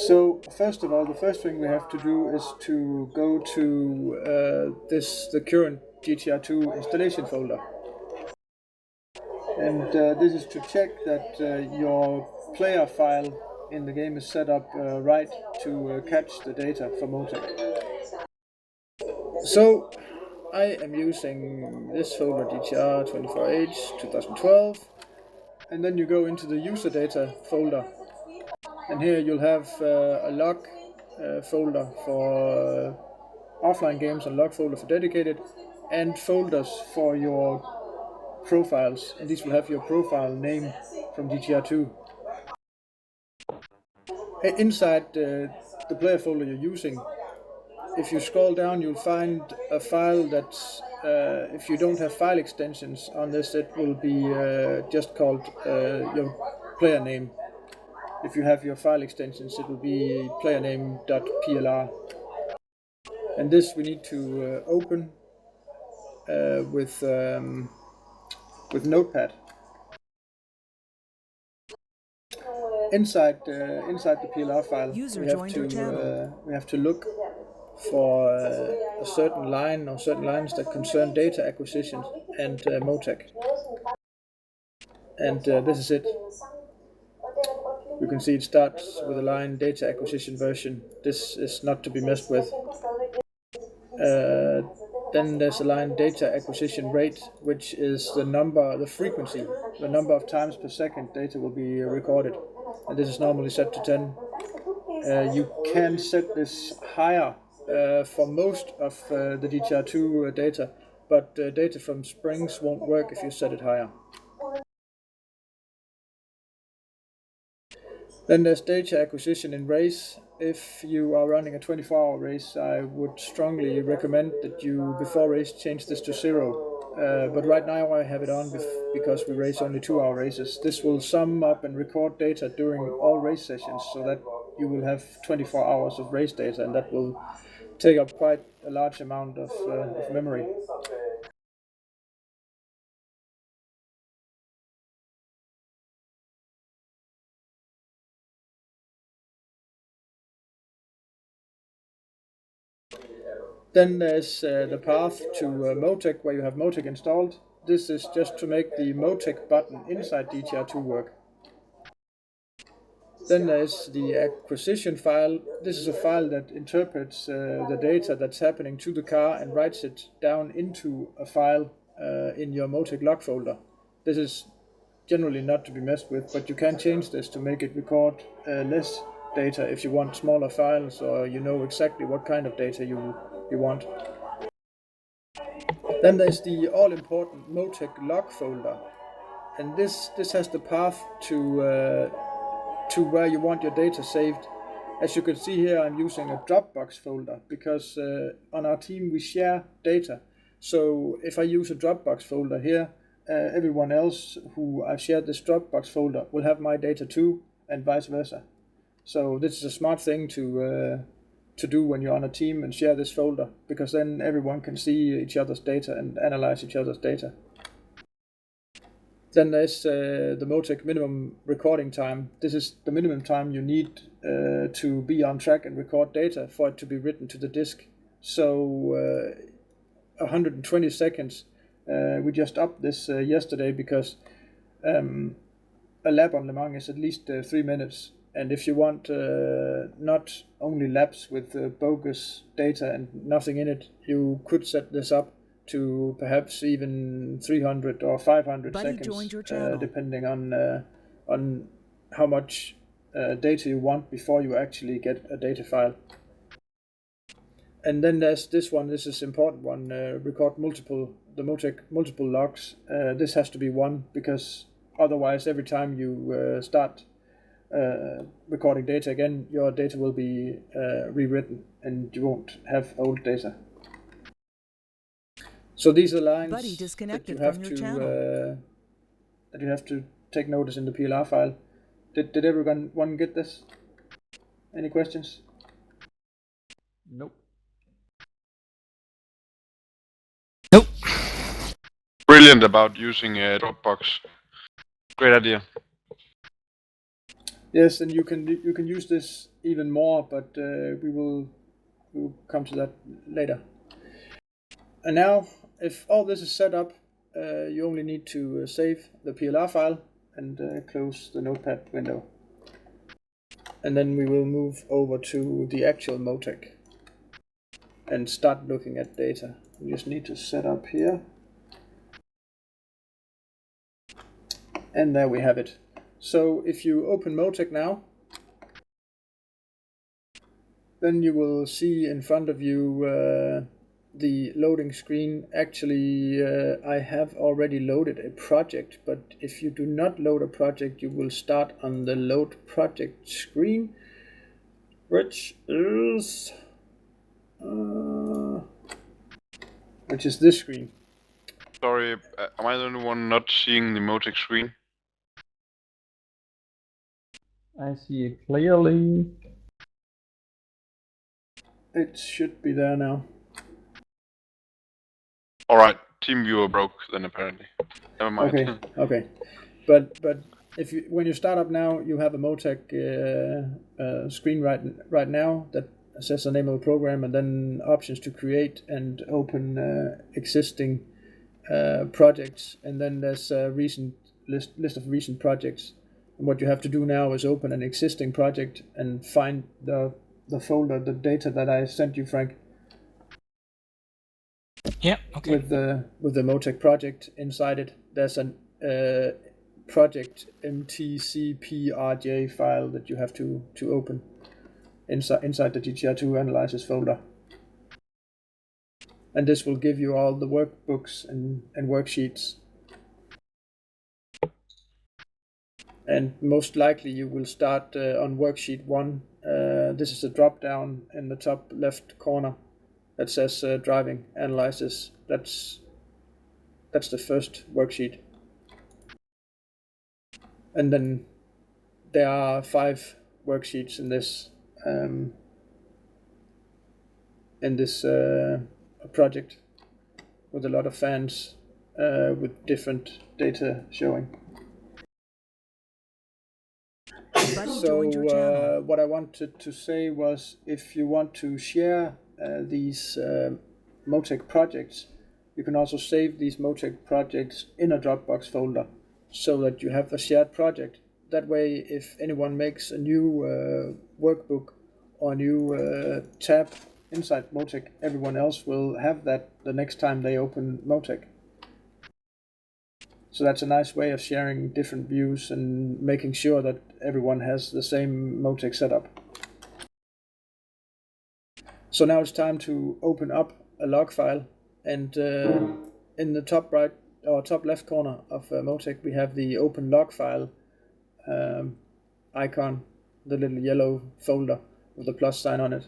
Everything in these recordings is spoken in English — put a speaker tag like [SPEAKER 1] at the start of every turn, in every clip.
[SPEAKER 1] So first of all, the first thing we have to do is to go to the current GTR2 installation folder. And this is to check that your player file in the game is set up right to catch the data from Motek. So I am using this folder GTR24H 2012, and then you go into the user data folder, and here you'll have a log folder for offline games and log folder for dedicated, and folders for your profiles, and these will have your profile name from GTR2. Inside the player folder you're using, if you scroll down, you'll find a file that's, if you don't have file extensions on this, it will be just called your player name. If you have your file extensions, it will be playername.plr. And this we need to open with Notepad. Inside the PLR file, we have to look for a certain line or certain lines that concern data acquisition and Motek. And this is it. You can see it starts with a line data acquisition version. This is not to be messed with. Then there's a line data acquisition rate, which is the frequency, the number of times per second data will be recorded. And this is normally set to 10. You can set this higher for most of the GTR2 data, but data from Springs won't work if you set it higher. Then there's data acquisition in race. If you are running a 24-hour race, I would strongly recommend that you, before race, change this to 0. But right now I have it on because we race only 2-hour races. This will sum up and record data during all race sessions, so that you will have 24 hours of race data, and that will take up quite a large amount of memory. Then there's the path to Motek, where you have Motek installed. This is just to make the Motek button inside DTR2 work. Then there's the acquisition file. This is a file that interprets the data that's happening to the car and writes it down into a file in your Motek log folder. This is generally not to be messed with, but you can change this to make it record less data if you want smaller files, or you know exactly what kind of data you want. Then there's the all-important Motek log folder, and this has the path to where you want your data saved. As you can see here, I'm using a Dropbox folder because on our team we share data. So if I use a Dropbox folder here, everyone else who I've shared this Dropbox folder will have my data too, and vice versa. So this is a smart thing to do when you're on a team and share this folder, because then everyone can see each other's data and analyze each other's data. Then there's the Motek minimum recording time. This is the minimum time you need to be on track and record data for it to be written to the disk. So 120 seconds. We just upped this yesterday because a lap on Le Mans is at least 3 minutes. And if you want not only laps with bogus data and nothing in it, you could set this up to perhaps even 300 or 500 seconds, depending on how much data you want before you actually get a data file. And then there's this one. This is important one. Record the Motek multiple logs. This has to be 1, because otherwise, every time you start recording data again, your data will be rewritten, and you won't have old data. So these are lines that you have to take notice in the PLR file. Did everyone get this? Any questions?
[SPEAKER 2] Nope.
[SPEAKER 3] Brilliant about using Dropbox. Great idea.
[SPEAKER 1] Yes, and you can use this even more, but we'll come to that later. And now, if all this is set up, you only need to save the PLR file and close the Notepad window. And then we will move over to the actual Motek and start looking at data. We just need to set up here. And there we have it. So if you open Motek now, then you will see in front of you the loading screen. Actually, I have already loaded a project, but if you do not load a project, you will start on the load project screen, which is this screen.
[SPEAKER 3] Sorry, am I the only one not seeing the Motek screen?
[SPEAKER 2] I see it clearly.
[SPEAKER 1] It should be there now.
[SPEAKER 3] Alright, TeamViewer broke then apparently. Never mind.
[SPEAKER 1] Okay. But if when you start up now, you have a Motek screen right now that says the name of the program and then options to create and open existing projects, and then there's a recent list of recent projects. And what you have to do now is open an existing project and find the folder, the data that I sent you, Frank.
[SPEAKER 4] Yeah, okay.
[SPEAKER 1] With the Motek project inside it, there's a project mtcprj file that you have to open inside the GTR2 Analysis folder. And this will give you all the workbooks and worksheets. And most likely you will start on worksheet 1. This is a drop down in the top left corner that says driving analysis. That's the first worksheet. And then there are 5 worksheets in this project with a lot of fans with different data showing. So what I wanted to say was, if you want to share these Motek projects, you can also save these Motek projects in a Dropbox folder so that you have a shared project. That way, if anyone makes a new workbook or a new tab inside Motek, everyone else will have that the next time they open Motek. So that's a nice way of sharing different views and making sure that everyone has the same Motek setup. So now it's time to open up a log file, and in the top right or top left corner of Motek we have the open log file icon, the little yellow folder with the plus sign on it.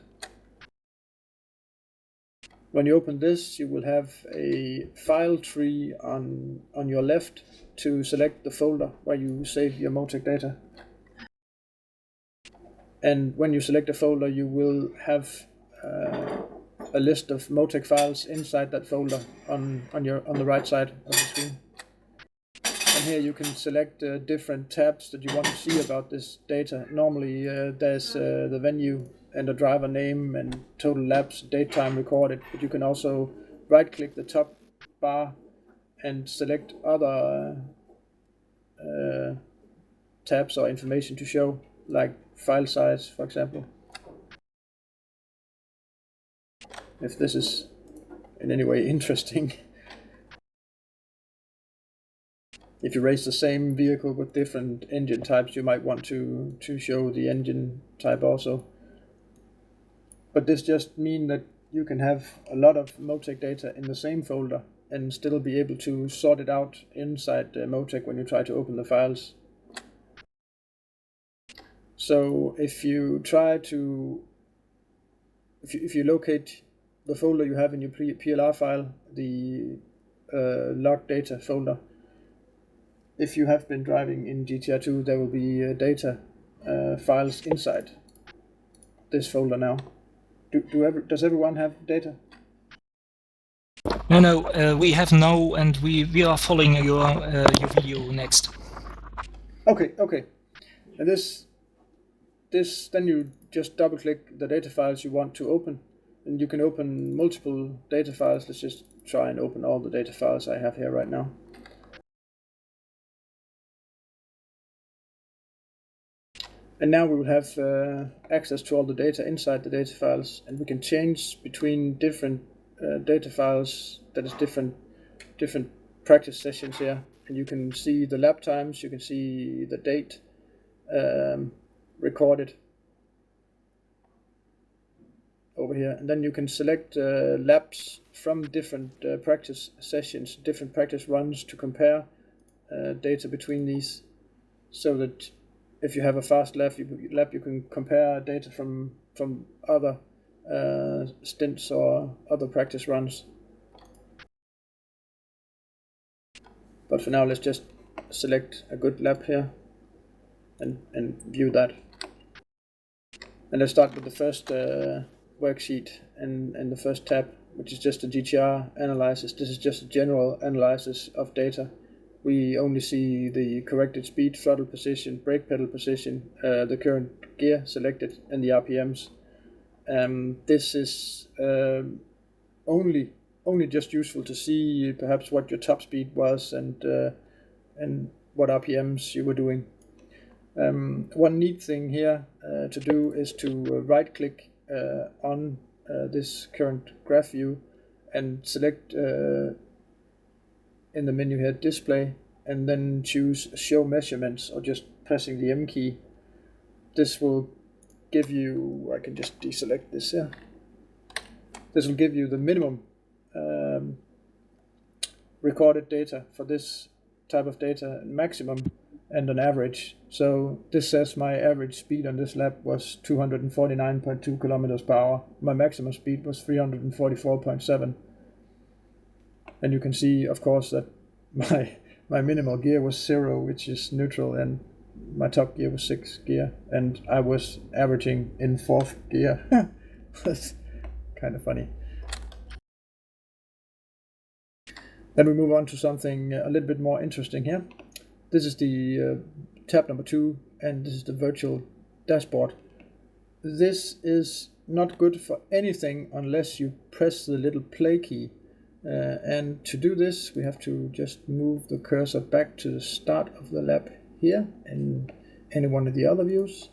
[SPEAKER 1] When you open this, you will have a file tree on your left to select the folder where you save your Motek data. And when you select a folder, you will have a list of Motek files inside that folder on the right side of the screen. And here you can select different tabs that you want to see about this data. Normally there's the venue and the driver name and total laps, date time recorded, but you can also right click the top bar and select other tabs or information to show, like file size, for example. If this is in any way interesting. If you race the same vehicle with different engine types, you might want to show the engine type also. But this just means that you can have a lot of Motek data in the same folder and still be able to sort it out inside Motek when you try to open the files. So if you try to, if you locate the folder you have in your PLR file, the log data folder, if you have been driving in GTR2, there will be data files inside this folder now. Does everyone have data?
[SPEAKER 4] No, we have no, and we are following your video next.
[SPEAKER 1] Okay. And this this, then you just double click the data files you want to open, and you can open multiple data files. Let's just try and open all the data files I have here right now. And now we will have access to all the data inside the data files, and we can change between different data files, that is different practice sessions here. And you can see the lap times, you can see the date recorded over here, and then you can select laps from different practice sessions, different practice runs, to compare data between these, so that if you have a fast lap, you can compare data from other stints or other practice runs. But for now, let's just select a good lap here and view that. And let's start with the first worksheet and the first tab, which is just a GTR analysis. This is just a general analysis of data. We only see the corrected speed, throttle position, brake pedal position, the current gear selected, and the RPMs. This is only just useful to see perhaps what your top speed was and what RPMs you were doing. One neat thing here to do is to right click on this current graph view and select in the menu here display, and then choose show measurements, or just pressing the M key. This will give you, I can just deselect this here. This will give you the minimum recorded data for this type of data, maximum and an average. So this says my average speed on this lap was 249.2 kilometers per hour. My maximum speed was 344.7. And you can see, of course, that my minimal gear was 0, which is neutral, and my top gear was 6 gear, and I was averaging in 4th gear. That's kind of funny. Then we move on to something a little bit more interesting here. This is the tab number 2, and this is the virtual dashboard. This is not good for anything unless you press the little play key. And to do this, we have to just move the cursor back to the start of the lap here in any one of the other views,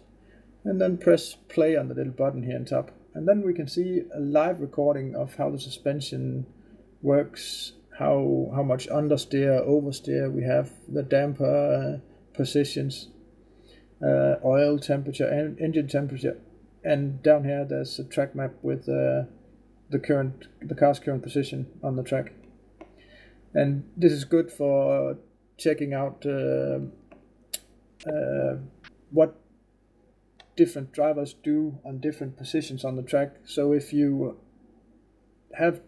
[SPEAKER 1] and then press play on the little button here on top. And then we can see a live recording of how the suspension works, how much understeer, oversteer we have, the damper positions, oil temperature, and engine temperature. And down here there's a track map with the car's current position on the track. And this is good for checking out what different drivers do on different positions on the track. So if you have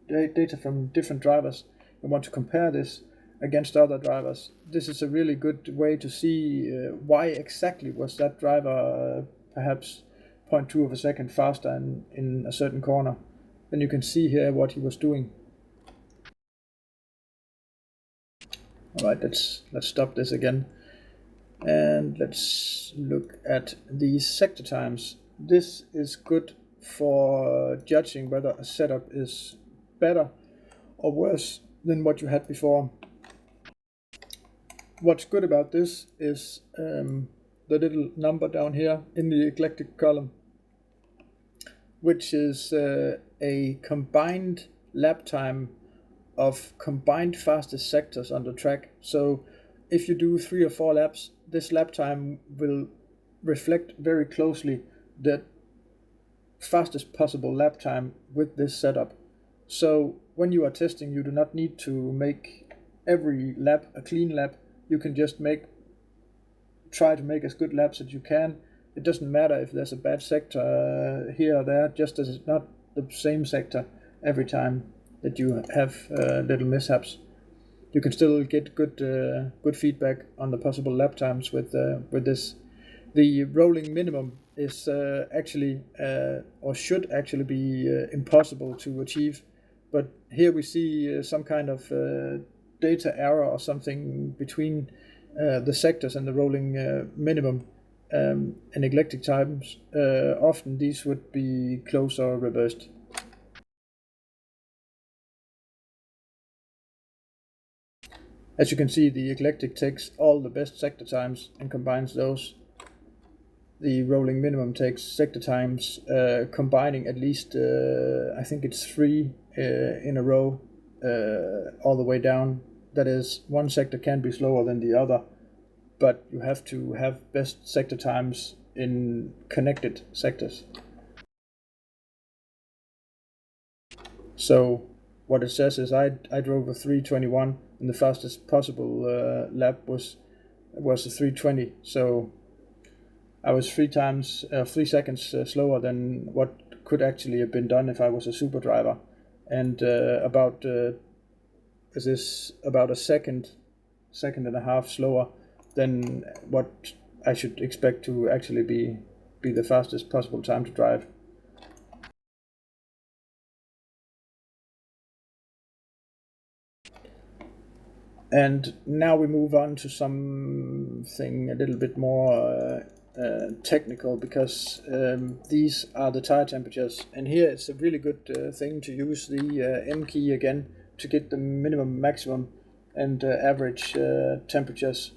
[SPEAKER 1] data from different drivers and want to compare this against other drivers, this is a really good way to see why exactly was that driver perhaps 0.2 of a second faster in a certain corner. Then you can see here what he was doing. Alright, let's stop this again. And let's look at these sector times. This is good for judging whether a setup is better or worse than what you had before. What's good about this is the little number down here in the eclectic column, which is a combined lap time of combined fastest sectors on the track. So if you do 3 or 4 laps, this lap time will reflect very closely the fastest possible lap time with this setup. So when you are testing, you do not need to make every lap a clean lap. You can just try to make as good laps as you can. It doesn't matter if there's a bad sector here or there, just as it's not the same sector every time that you have little mishaps. You can still get good feedback on the possible lap times with this. The rolling minimum is actually or should actually be impossible to achieve, but here we see some kind of data error or something between the sectors and the rolling minimum, and eclectic times, often these would be closed or reversed. As you can see, the eclectic takes all the best sector times and combines those. The rolling minimum takes sector times, combining at least, I think it's 3 in a row, all the way down. That is, one sector can be slower than the other, but you have to have best sector times in connected sectors. So what it says is I drove a 321 and the fastest possible lap was a 320. So I was 3 seconds slower than what could actually have been done if I was a super driver, and about a second and a half slower than what I should expect to actually be the fastest possible time to drive. And now we move on to something a little bit more technical, because these are the tire temperatures, and here it's a really good thing to use the M key again to get the minimum, maximum and average temperatures.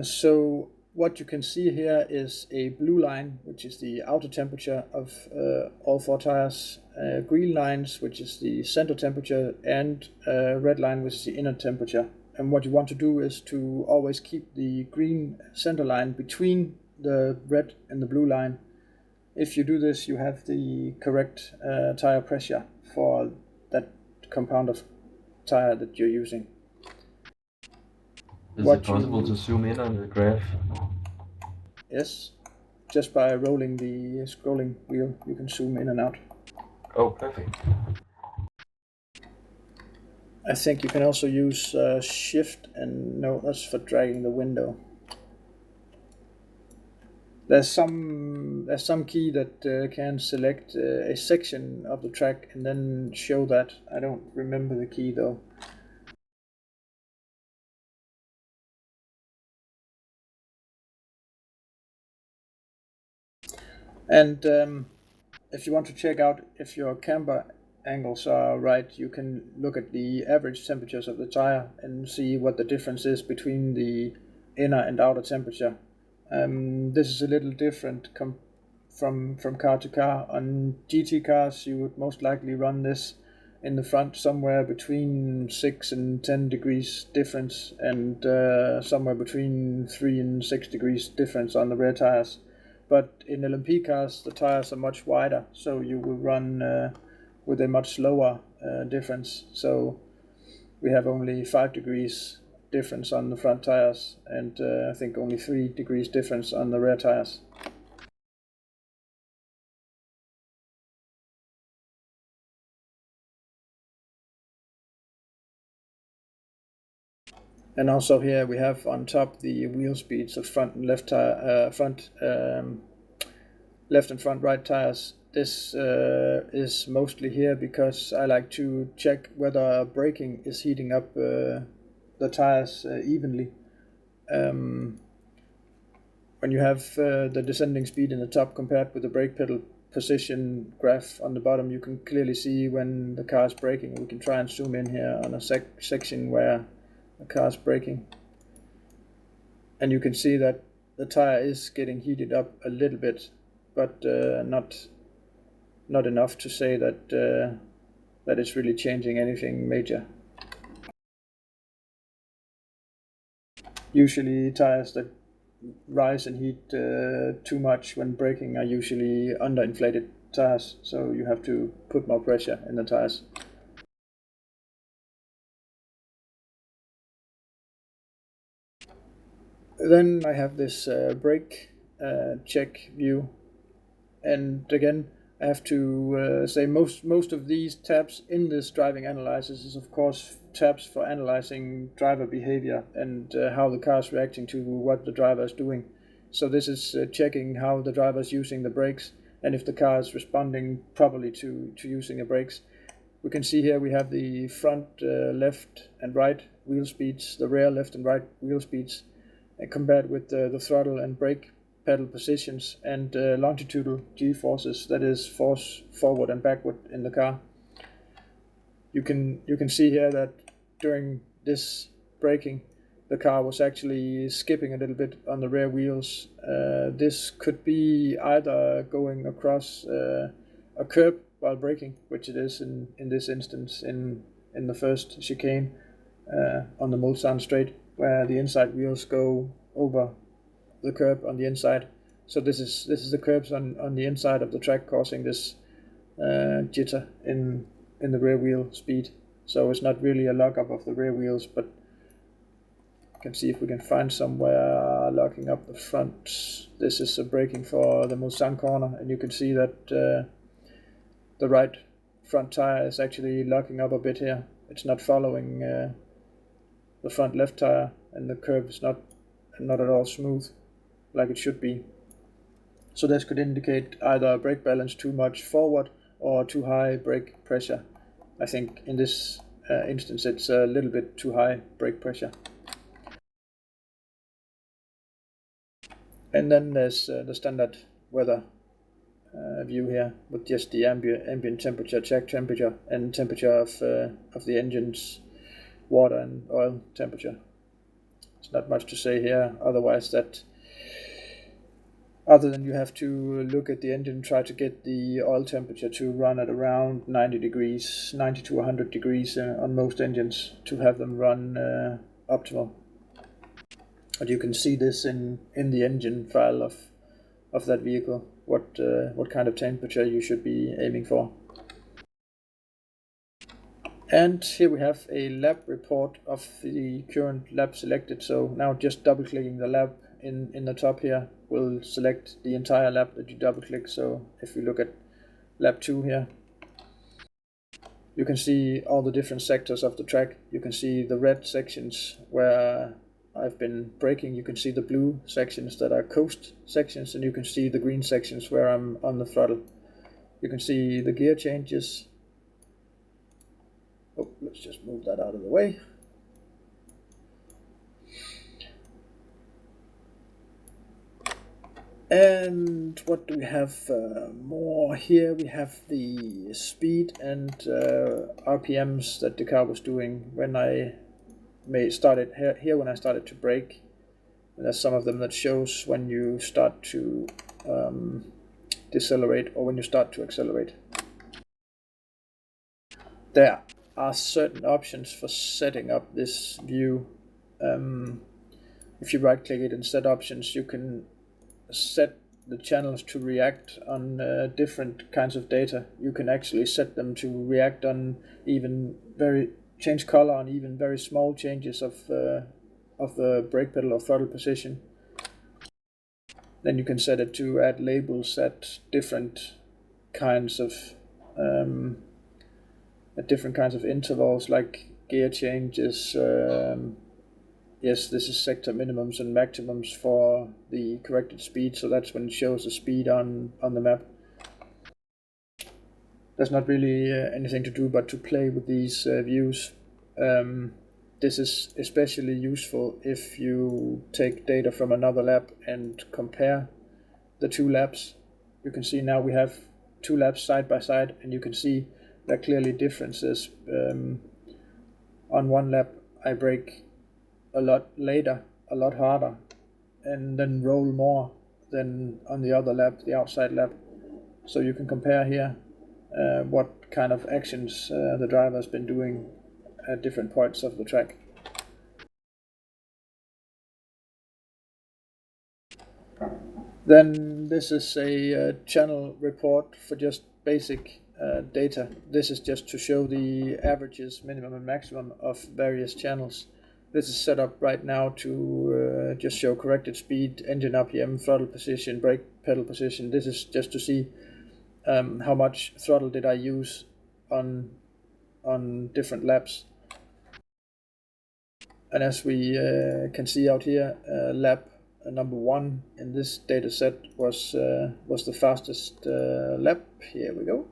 [SPEAKER 1] So what you can see here is a blue line, which is the outer temperature of all 4 tires, green lines, which is the center temperature, and red line, which is the inner temperature. And what you want to do is to always keep the green center line between the red and the blue line. If you do this, you have the correct tire pressure for that compound of tire that you're using.
[SPEAKER 5] Is it possible to zoom in on the graph?
[SPEAKER 1] Yes, just by rolling the scrolling wheel, you can zoom in and out.
[SPEAKER 5] Oh, perfect.
[SPEAKER 1] I think you can also use shift, and no, that's for dragging the window. There's some key that can select a section of the track and then show that. I don't remember the key though. And if you want to check out if your camber angles are right, you can look at the average temperatures of the tire and see what the difference is between the inner and outer temperature. This is a little different from car to car. On GT cars, you would most likely run this in the front somewhere between 6 and 10 degrees difference, and somewhere between 3 and 6 degrees difference on the rear tires. But in LMP cars, the tires are much wider, so you will run with a much lower difference. So we have only 5 degrees difference on the front tires, and I think only 3 degrees difference on the rear tires. And also here we have on top the wheel speeds of front and left tire, left and front right tires. This is mostly here because I like to check whether braking is heating up the tires evenly. When you have the descending speed in the top compared with the brake pedal position graph on the bottom, you can clearly see when the car is braking. We can try and zoom in here on a section where the car is braking, and you can see that the tire is getting heated up a little bit, but not enough to say that that it's really changing anything major. Usually tires that rise in heat too much when braking are usually underinflated tires, so you have to put more pressure in the tires. Then I have this brake check view, and again I have to say most of these tabs in this driving analysis is of course tabs for analyzing driver behavior and how the car is reacting to what the driver is doing. So this is checking how the driver is using the brakes and if the car is responding properly to using the brakes. We can see here we have the front left and right wheel speeds, the rear left and right wheel speeds, compared with the throttle and brake pedal positions and longitudinal g-forces, that is force forward and backward in the car. You can see here that during this braking, the car was actually skipping a little bit on the rear wheels. This could be either going across a curb while braking, which it is in this instance in the first chicane on the Mulsanne straight, where the inside wheels go over the curb on the inside. So this is the curbs on the inside of the track causing this jitter in the rear wheel speed. So it's not really a lockup of the rear wheels, but you can see if we can find somewhere locking up the front. This is a braking for the Mulsanne corner, and you can see that the right front tire is actually locking up a bit here. It's not following the front left tire, and the curve is not at all smooth like it should be. So this could indicate either brake balance too much forward or too high brake pressure. I think in this instance it's a little bit too high brake pressure. And then there's the standard weather view here with just the ambient temperature, check temperature, and temperature of the engine's water and oil temperature. There's not much to say here, otherwise that other than you have to look at the engine, try to get the oil temperature to run at around 90 degrees, 90 to 100 degrees on most engines to have them run optimal. But you can see this in the engine file of that vehicle, what kind of temperature you should be aiming for. And here we have a lap report of the current lap selected. So now just double clicking the lap in the top here will select the entire lap that you double click. So if we look at lap 2 here, you can see all the different sectors of the track. You can see the red sections where I've been braking. You can see the blue sections that are coast sections, and you can see the green sections where I'm on the throttle. You can see the gear changes. Oh, let's just move that out of the way. And what do we have more here? We have the speed and RPMs that the car was doing when I started here when I started to brake. And there's some of them that shows when you start to decelerate or when you start to accelerate. There are certain options for setting up this view. If you right click it and set options, you can set the channels to react on different kinds of data. You can actually set them to react on even change color on even very small changes of the brake pedal or throttle position. Then you can set it to add labels at different kinds of intervals, like gear changes. Yes, this is sector minimums and maximums for the corrected speed, so that's when it shows the speed on the map. There's not really anything to do but to play with these views. This is especially useful if you take data from another lap and compare the two laps. You can see now we have two laps side by side, and you can see there are clearly differences. On one lap I brake a lot later, a lot harder, and then roll more than on the other lap, the outside lap. So you can compare here what kind of actions the driver has been doing at different points of the track. Then this is a channel report for just basic data. This is just to show the averages, minimum and maximum of various channels. This is set up right now to just show corrected speed, engine RPM, throttle position, brake pedal position. This is just to see how much throttle did I use on different laps. And as we can see out here, lap number 1 in this data set was the fastest lap. Here we go.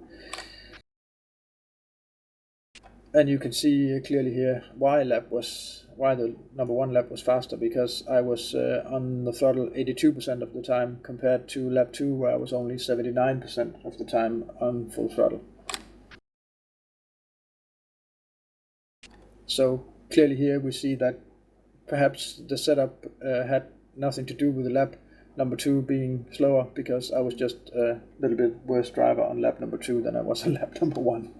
[SPEAKER 1] And you can see clearly here why the number 1 lap was faster, because I was on the throttle 82% of the time compared to lap 2 where I was only 79% of the time on full throttle. So clearly here we see that perhaps the setup had nothing to do with the lap number 2 being slower, because I was just a little bit worse driver on lap number 2 than I was on lap number 1.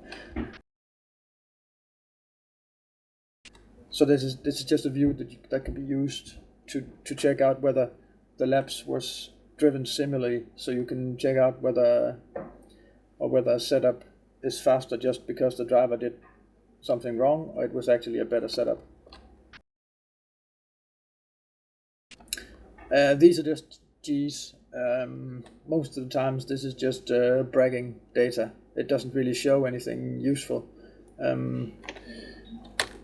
[SPEAKER 1] So this is just a view that can be used to check out whether the laps was driven similarly. So you can check out whether a setup is faster just because the driver did something wrong, or it was actually a better setup. These are just G's. Most of the times this is just bragging data. It doesn't really show anything useful.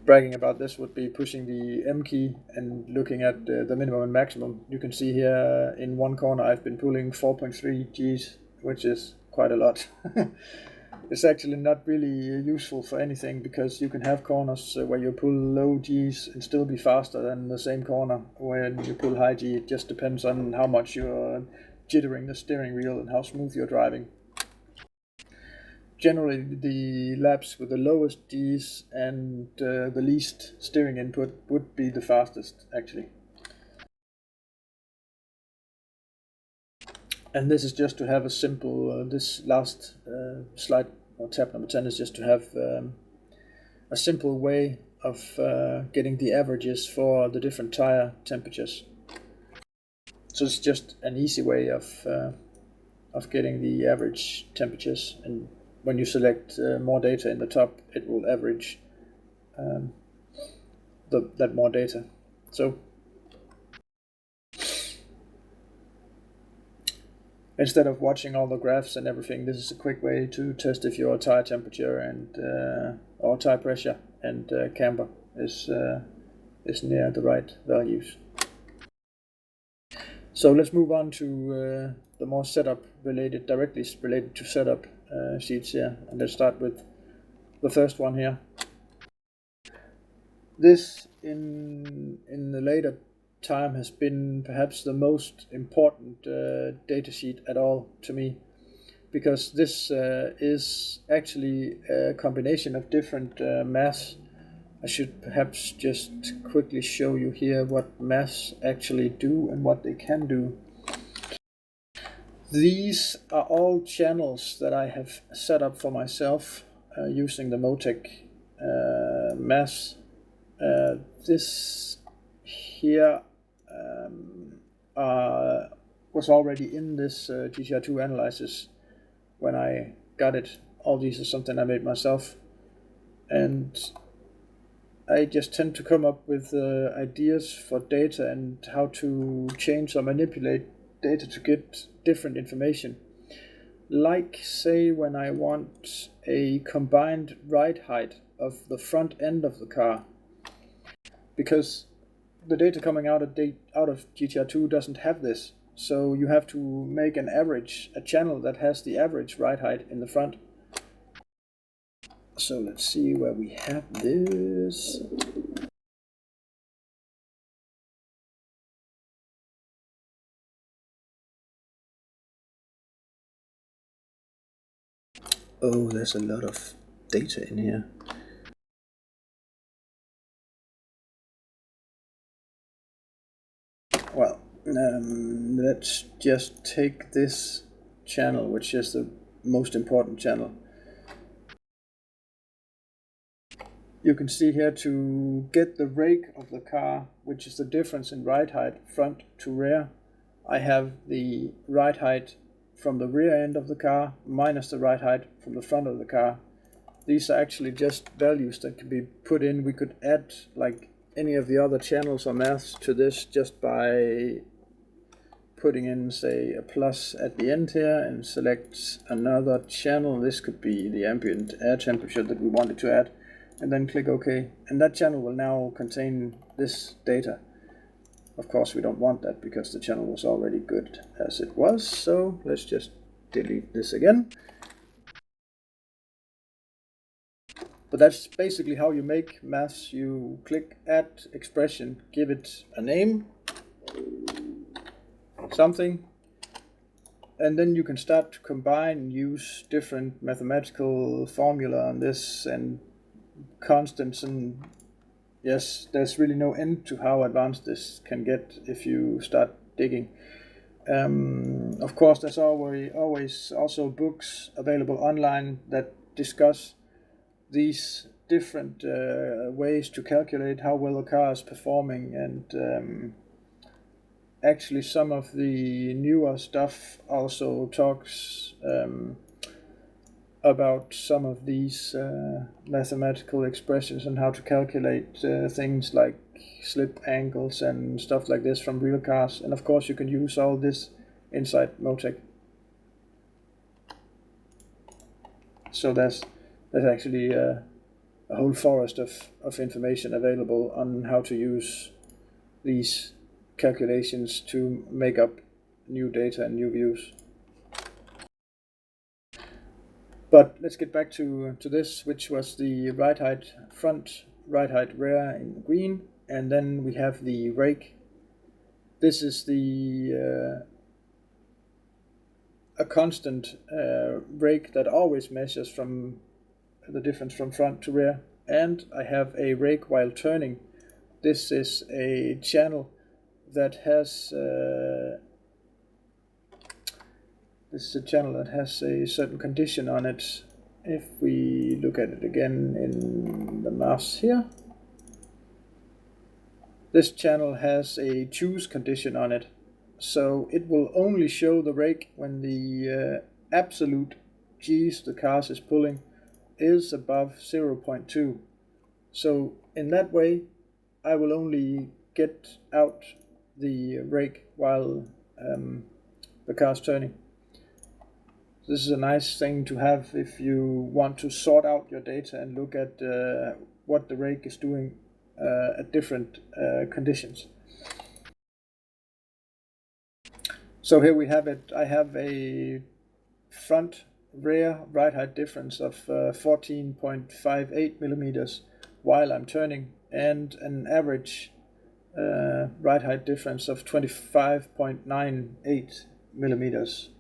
[SPEAKER 1] Bragging about this would be pushing the M key and looking at the minimum and maximum. You can see here in one corner I've been pulling 4.3 Gs, which is quite a lot. It's actually not really useful for anything, because you can have corners where you pull low Gs and still be faster than the same corner when you pull high G. It just depends on how much you're jittering the steering wheel and how smooth you're driving. Generally, the laps with the lowest Gs and the least steering input would be the fastest, actually. And this is just to have a simple, this last slide, or tab number 10, is just to have a simple way of getting the averages for the different tire temperatures. So it's just an easy way of getting the average temperatures, and when you select more data in the top, it will average that more data. So instead of watching all the graphs and everything, this is a quick way to test if your tire temperature and or tire pressure and camber is near the right values. So let's move on to the more setup related, directly related to setup sheets here, and let's start with the first one here. This in the later time has been perhaps the most important data sheet at all to me, because this is actually a combination of different maths. I should perhaps just quickly show you here what maths actually do and what they can do. These are all channels that I have set up for myself using the Motek maths. This here was already in this GTR2 analysis when I got it. All these are something I made myself, and I just tend to come up with ideas for data and how to change or manipulate data to get different information. Like, say, when I want a combined ride height of the front end of the car, because the data coming out of GTR2 doesn't have this, so you have to make an average, a channel that has the average ride height in the front. So let's see where we have this. Oh, there's a lot of data in here. Well, let's just take this channel, which is the most important channel. You can see here, to get the rake of the car, which is the difference in ride height front to rear, I have the ride height from the rear end of the car minus the ride height from the front of the car. These are actually just values that can be put in. We could add like any of the other channels or maths to this just by putting in, say, a plus at the end here and select another channel. This could be the ambient air temperature that we wanted to add, and then click OK, and that channel will now contain this data. Of course we don't want that because the channel was already good as it was, so let's just delete this again. But that's basically how you make maths. You click add expression, give it a name, something, and then you can start to combine and use different mathematical formula on this and constants, and yes, there's really no end to how advanced this can get if you start digging. Of course, there's always also books available online that discuss these different ways to calculate how well a car is performing, and actually some of the newer stuff also talks about some of these mathematical expressions and how to calculate things like slip angles and stuff like this from real cars. And of course you can use all this inside Motek. So there's actually a whole forest of information available on how to use these calculations to make up new data and new views. But let's get back to this, which was the ride height front, ride height rear in green, and then we have the rake. This is the a constant rake that always measures from the difference from front to rear, and I have a rake while turning. This is a channel that has a certain condition on it. If we look at it again in the maths here, this channel has a choose condition on it, so it will only show the rake when the absolute G's the car is pulling is above 0.2. So in that way I will only get out the rake while the car is turning. This is a nice thing to have if you want to sort out your data and look at what the rake is doing at different conditions. So here we have it. I have a front rear ride height difference of 14.58 millimeters while I'm turning, and an average ride height difference of 25.98 millimeters.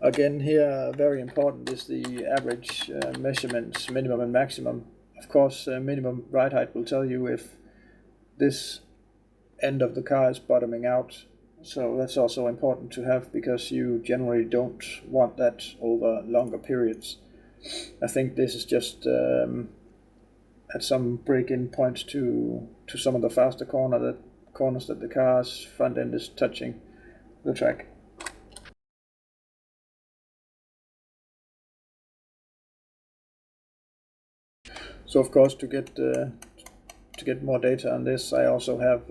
[SPEAKER 1] Again, here very important is the average measurements, minimum and maximum. Of course, minimum ride height will tell you if this end of the car is bottoming out, so that's also important to have, because you generally don't want that over longer periods. I think this is just at some break-in points to some of the faster corners that the car's front end is touching the track. So of course, to get more data on this, I also have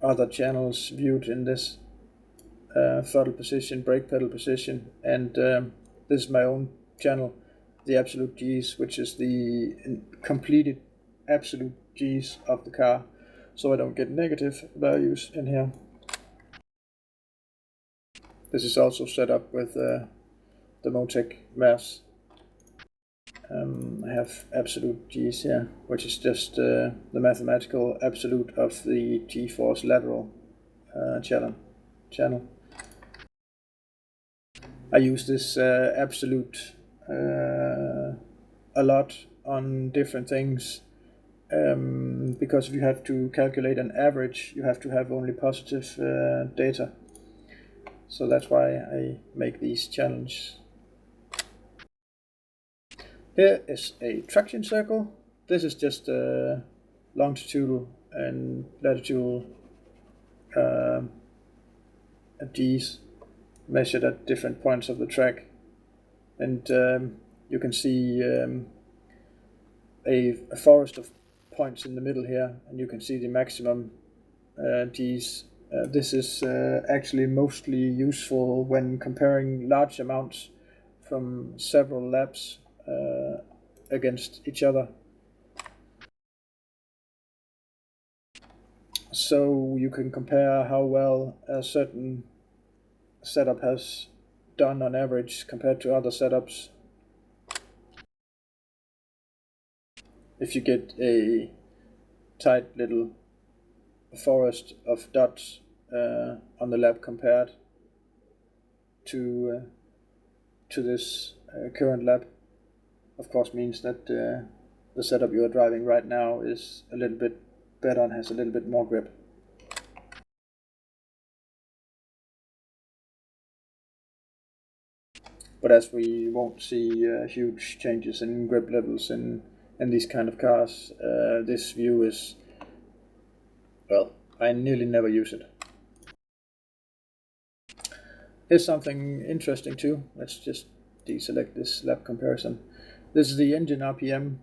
[SPEAKER 1] other channels viewed in this throttle position, brake pedal position, and this is my own channel, the absolute G's, which is the completed absolute G's of the car, so I don't get negative values in here. This is also set up with the Motek maths. I have absolute G's here, which is just the mathematical absolute of the G-force lateral channel. I use this absolute a lot on different things, because if you have to calculate an average, you have to have only positive data. So that's why I make these challenges. Here is a traction circle. This is just longitudinal and latitudinal G's measured at different points of the track, and you can see a forest of points in the middle here, and you can see the maximum G's. This is actually mostly useful when comparing large amounts from several laps against each other. So you can compare how well a certain setup has done on average compared to other setups. if you get a tight little forest of dots on the lap compared to this current lap, of course means that the setup you are driving right now is a little bit better and has a little bit more grip. But as we won't see huge changes in grip levels in these kind of cars, this view is, well, I nearly never use it. Here's something interesting too. Let's just deselect this lap comparison. This is the engine RPM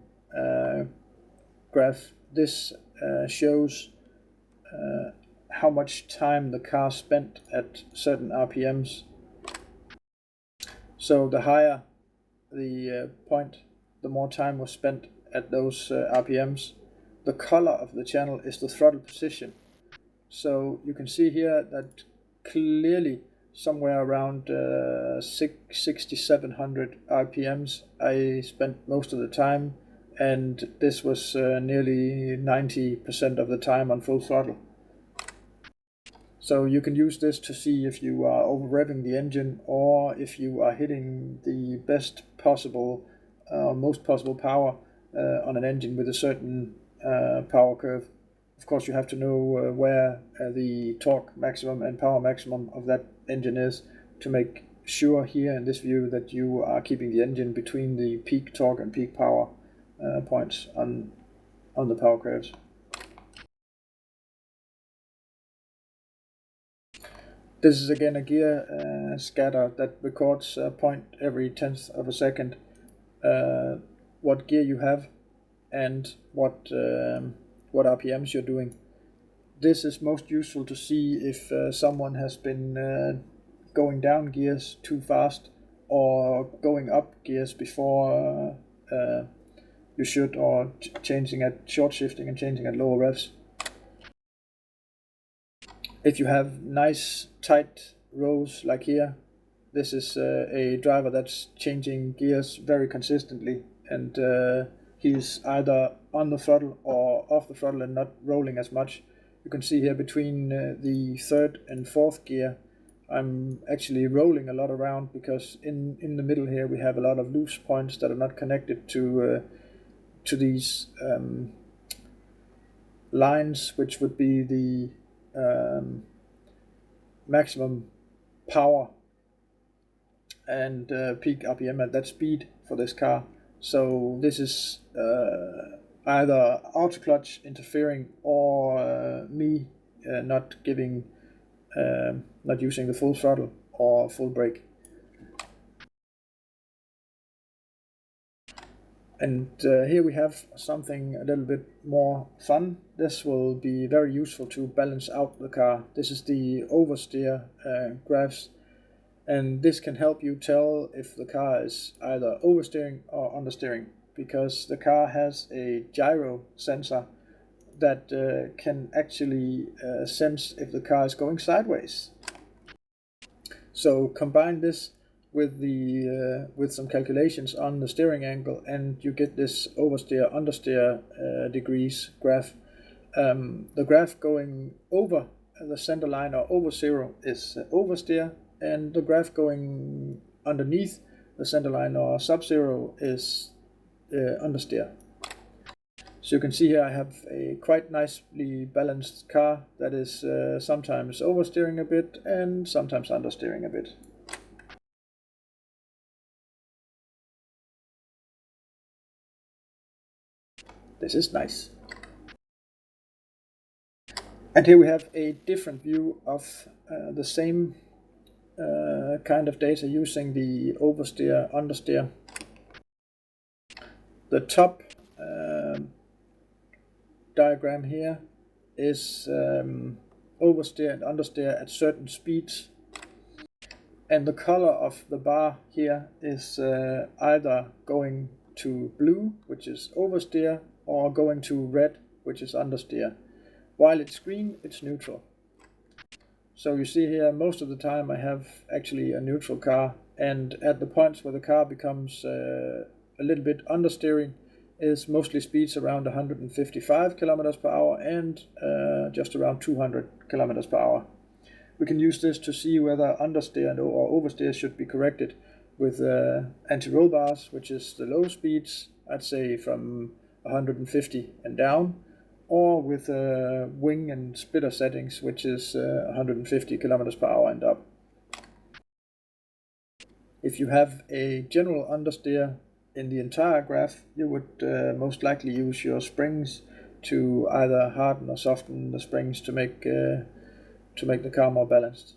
[SPEAKER 1] graph. This shows how much time the car spent at certain RPMs. So the higher the point, the more time was spent at those RPMs. The color of the channel is the throttle position. So you can see here that clearly somewhere around 6,700 RPMs I spent most of the time, and this was nearly 90% of the time on full throttle. So you can use this to see if you are over revving the engine or if you are hitting the best possible, most possible power on an engine with a certain power curve. Of course, you have to know where the torque maximum and power maximum of that engine is to make sure here in this view that you are keeping the engine between the peak torque and peak power points on the power curves. This is again a gear scatter that records a point every 1/10 of a second, what gear you have and what RPMs you're doing. This is most useful to see if someone has been going down gears too fast or going up gears before you should, or changing at short shifting and changing at lower revs. If you have nice tight rows like here, this is a driver that's changing gears very consistently, and he's either on the throttle or off the throttle and not rolling as much. You can see here between the 3rd and 4th gear I'm actually rolling a lot around, because in the middle here we have a lot of loose points that are not connected to these lines, which would be the maximum power and peak RPM at that speed for this car. So this is either auto clutch interfering or me not using the full throttle or full brake. And here we have something a little bit more fun. This will be very useful to balance out the car. This is the Oversteer Graphs, and this can help you tell if the car is either oversteering or understeering, because the car has a gyro sensor that can actually sense if the car is going sideways. So combine this with some calculations on the steering angle, and you get this oversteer understeer degrees graph. The graph going over the center line or over 0 is oversteer, and the graph going underneath the center line or sub-0 is understeer. So you can see here I have a quite nicely balanced car that is sometimes oversteering a bit and sometimes understeering a bit. This is nice. And here we have a different view of the same kind of data using the oversteer understeer. The top diagram here is oversteer and understeer at certain speeds, and the color of the bar here is either going to blue, which is oversteer, or going to red, which is understeer. While it's green, it's neutral. So you see here, most of the time I have actually a neutral car, and at the points where the car becomes a little bit understeering, is mostly speeds around 155 kilometers per hour and just around 200 kilometers per hour. We can use this to see whether understeer or oversteer should be corrected with anti-roll bars, which is the low speeds, I'd say from 150 and down, or with wing and splitter settings, which is 150 kilometers per hour and up. If you have a general understeer in the entire graph, you would most likely use your springs to either harden or soften the springs to make the car more balanced.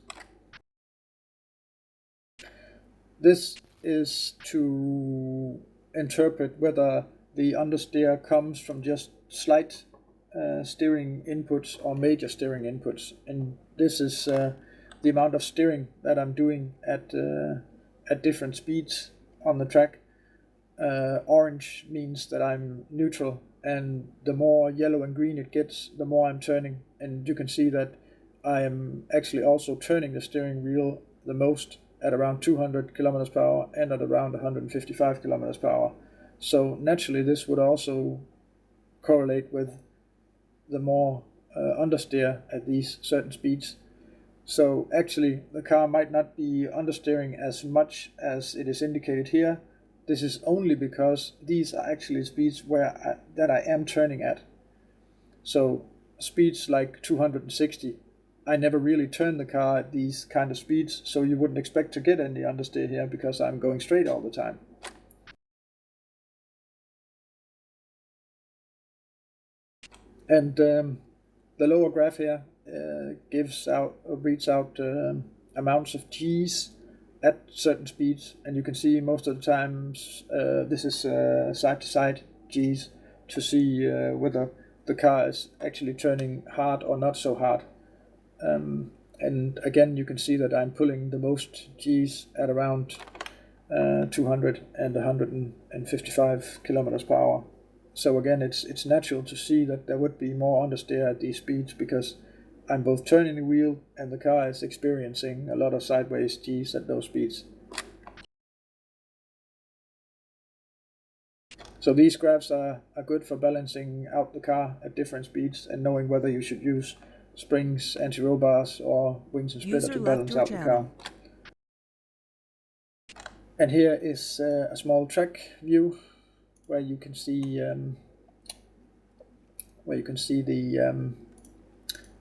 [SPEAKER 1] This is to interpret whether the understeer comes from just slight steering inputs or major steering inputs, and this is the amount of steering that I'm doing at different speeds on the track. Orange means that I'm neutral, and the more yellow and green it gets, the more I'm turning, and you can see that I am actually also turning the steering wheel the most at around 200 kilometers per hour and at around 155 kilometers per hour. So naturally this would also correlate with the more understeer at these certain speeds. So actually the car might not be understeering as much as it is indicated here. This is only because these are actually speeds that I am turning at. So speeds like 260, I never really turn the car at these kind of speeds, so you wouldn't expect to get any understeer here because I'm going straight all the time. And the lower graph here reads out amounts of G's at certain speeds, and you can see most of the times this is side-to-side G's to see whether the car is actually turning hard or not so hard. And again, you can see that I'm pulling the most G's at around 200 and 155 kilometers per hour. So again, it's natural to see that there would be more understeer at these speeds because I'm both turning the wheel and the car is experiencing a lot of sideways G's at those speeds. So these graphs are good for balancing out the car at different speeds and knowing whether you should use springs, anti-roll bars, or wings and splitter to balance out the car. And here is a small track view where you can see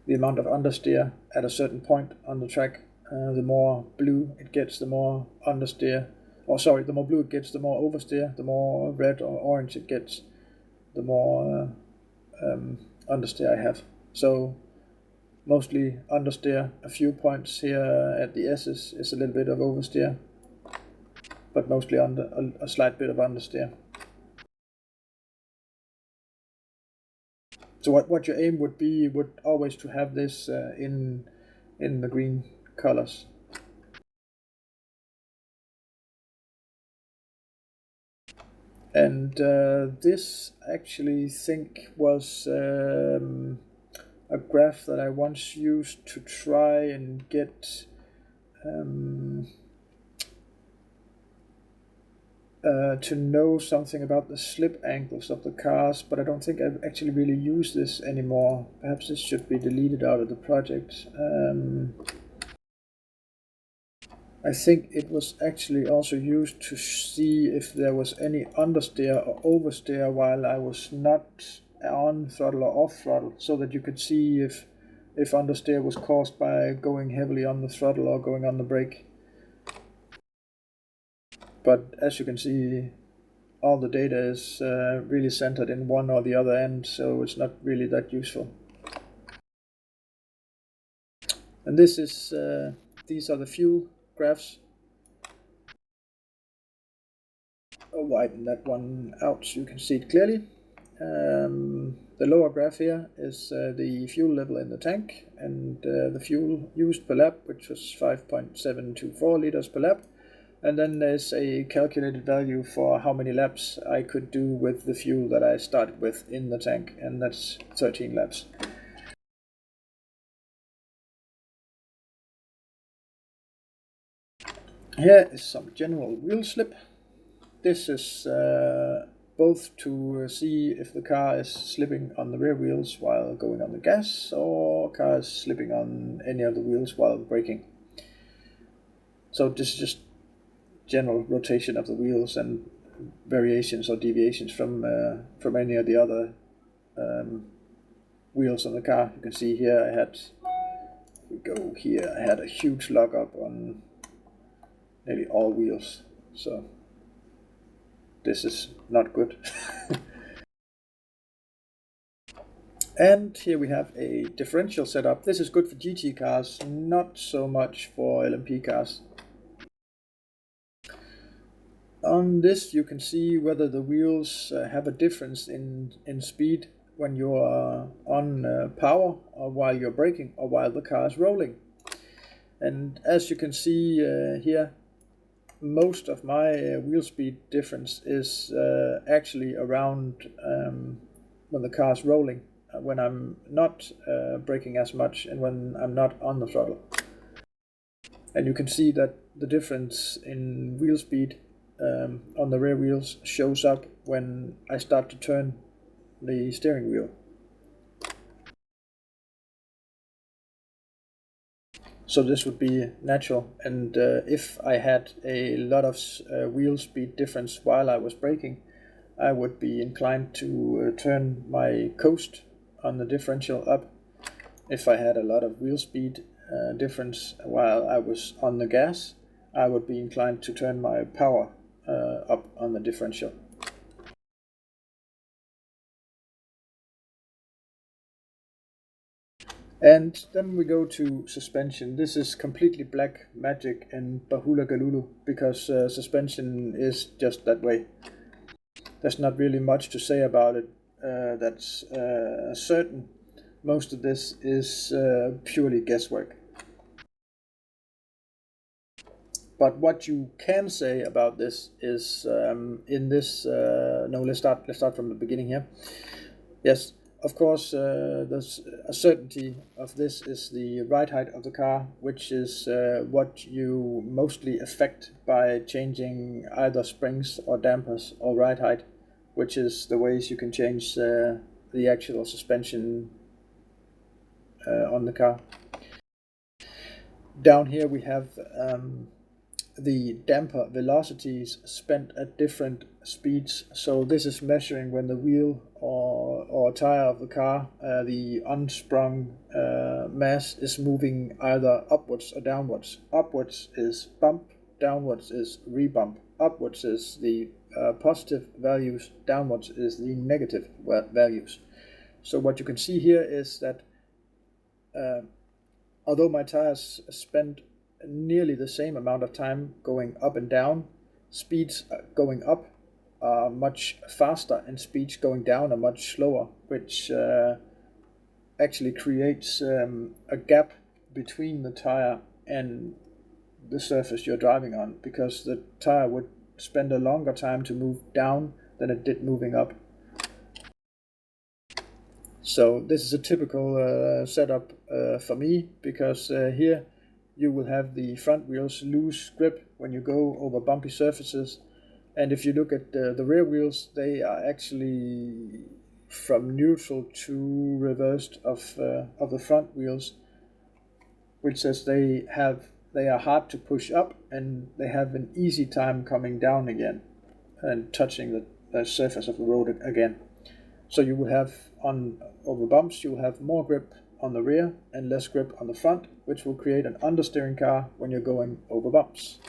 [SPEAKER 1] the amount of understeer at a certain point on the track. The more blue it gets, the more understeer. Or sorry, the more blue it gets, the more oversteer. The more red or orange it gets, the more understeer I have. So mostly understeer. A few points here at the S's is a little bit of oversteer, but mostly a slight bit of understeer. So what your aim would be would always to have this in the green colors. And this actually think was a graph that I once used to try and get to know something about the slip angles of the cars, but I don't think I've actually really used this anymore. Perhaps this should be deleted out of the project. I think it was actually also used to see if there was any understeer or oversteer while I was not on throttle or off throttle, so that you could see if understeer was caused by going heavily on the throttle or going on the brake. But as you can see, all the data is really centered in one or the other end, so it's not really that useful. And this is these are the fuel graphs. I'll widen that one out so you can see it clearly. The lower graph here is the fuel level in the tank and the fuel used per lap, which was 5.724 liters per lap. And then there's a calculated value for how many laps I could do with the fuel that I started with in the tank, and that's 13 laps. Here is some general wheel slip. This is both to see if the car is slipping on the rear wheels while going on the gas, or car is slipping on any of the wheels while braking. So this is just general rotation of the wheels and variations or deviations from any of the other wheels on the car. You can see here I had, if we go here, I had a huge lockup on nearly all wheels. So this is not good. And here we have a differential setup. This is good for GT cars, not so much for LMP cars. On this you can see whether the wheels have a difference in speed when you are on power, or while you're braking, or while the car is rolling. And as you can see here, most of my wheel speed difference is actually around when the car is rolling, when I'm not braking as much and when I'm not on the throttle. And you can see that the difference in wheel speed on the rear wheels shows up when I start to turn the steering wheel. So this would be natural, and if I had a lot of wheel speed difference while I was braking, I would be inclined to turn my coast on the differential up. If I had a lot of wheel speed difference while I was on the gas, I would be inclined to turn my power up on the differential. And then we go to suspension. This is completely black magic and Bahula Galulu, because suspension is just that way. There's not really much to say about it that's certain. Most of this is purely guesswork. But what you can say about this is in this, no, let's start from the beginning here. Yes, of course, there's a certainty of this is the ride height of the car, which is what you mostly affect by changing either springs or dampers or ride height, which is the ways you can change the actual suspension on the car. Down here we have the damper velocities spent at different speeds. So this is measuring when the wheel or tire of the car, the unsprung mass, is moving either upwards or downwards. Upwards is bump, downwards is rebump. Upwards is the positive values, downwards is the negative values. So what you can see here is that although my tires spend nearly the same amount of time going up and down, speeds going up are much faster and speeds going down are much slower, which actually creates a gap between the tire and the surface you're driving on, because the tire would spend a longer time to move down than it did moving up. So this is a typical setup for me, because here you will have the front wheels lose grip when you go over bumpy surfaces, and if you look at the rear wheels, they are actually from neutral to reversed of the front wheels, which says they are hard to push up and they have an easy time coming down again and touching the surface of the road again. So you will have over bumps, you will have more grip on the rear and less grip on the front, which will create an understeering car when you're going over bumps.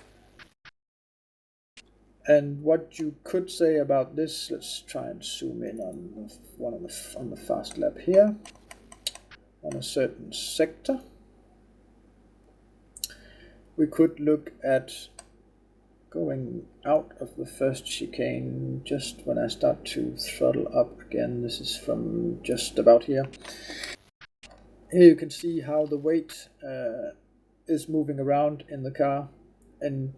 [SPEAKER 1] And what you could say about this, let's try and zoom in on on the fast lap here, on a certain sector. We could look at going out of the first chicane just when I start to throttle up again. This is from just about here. Here you can see how the weight is moving around in the car, and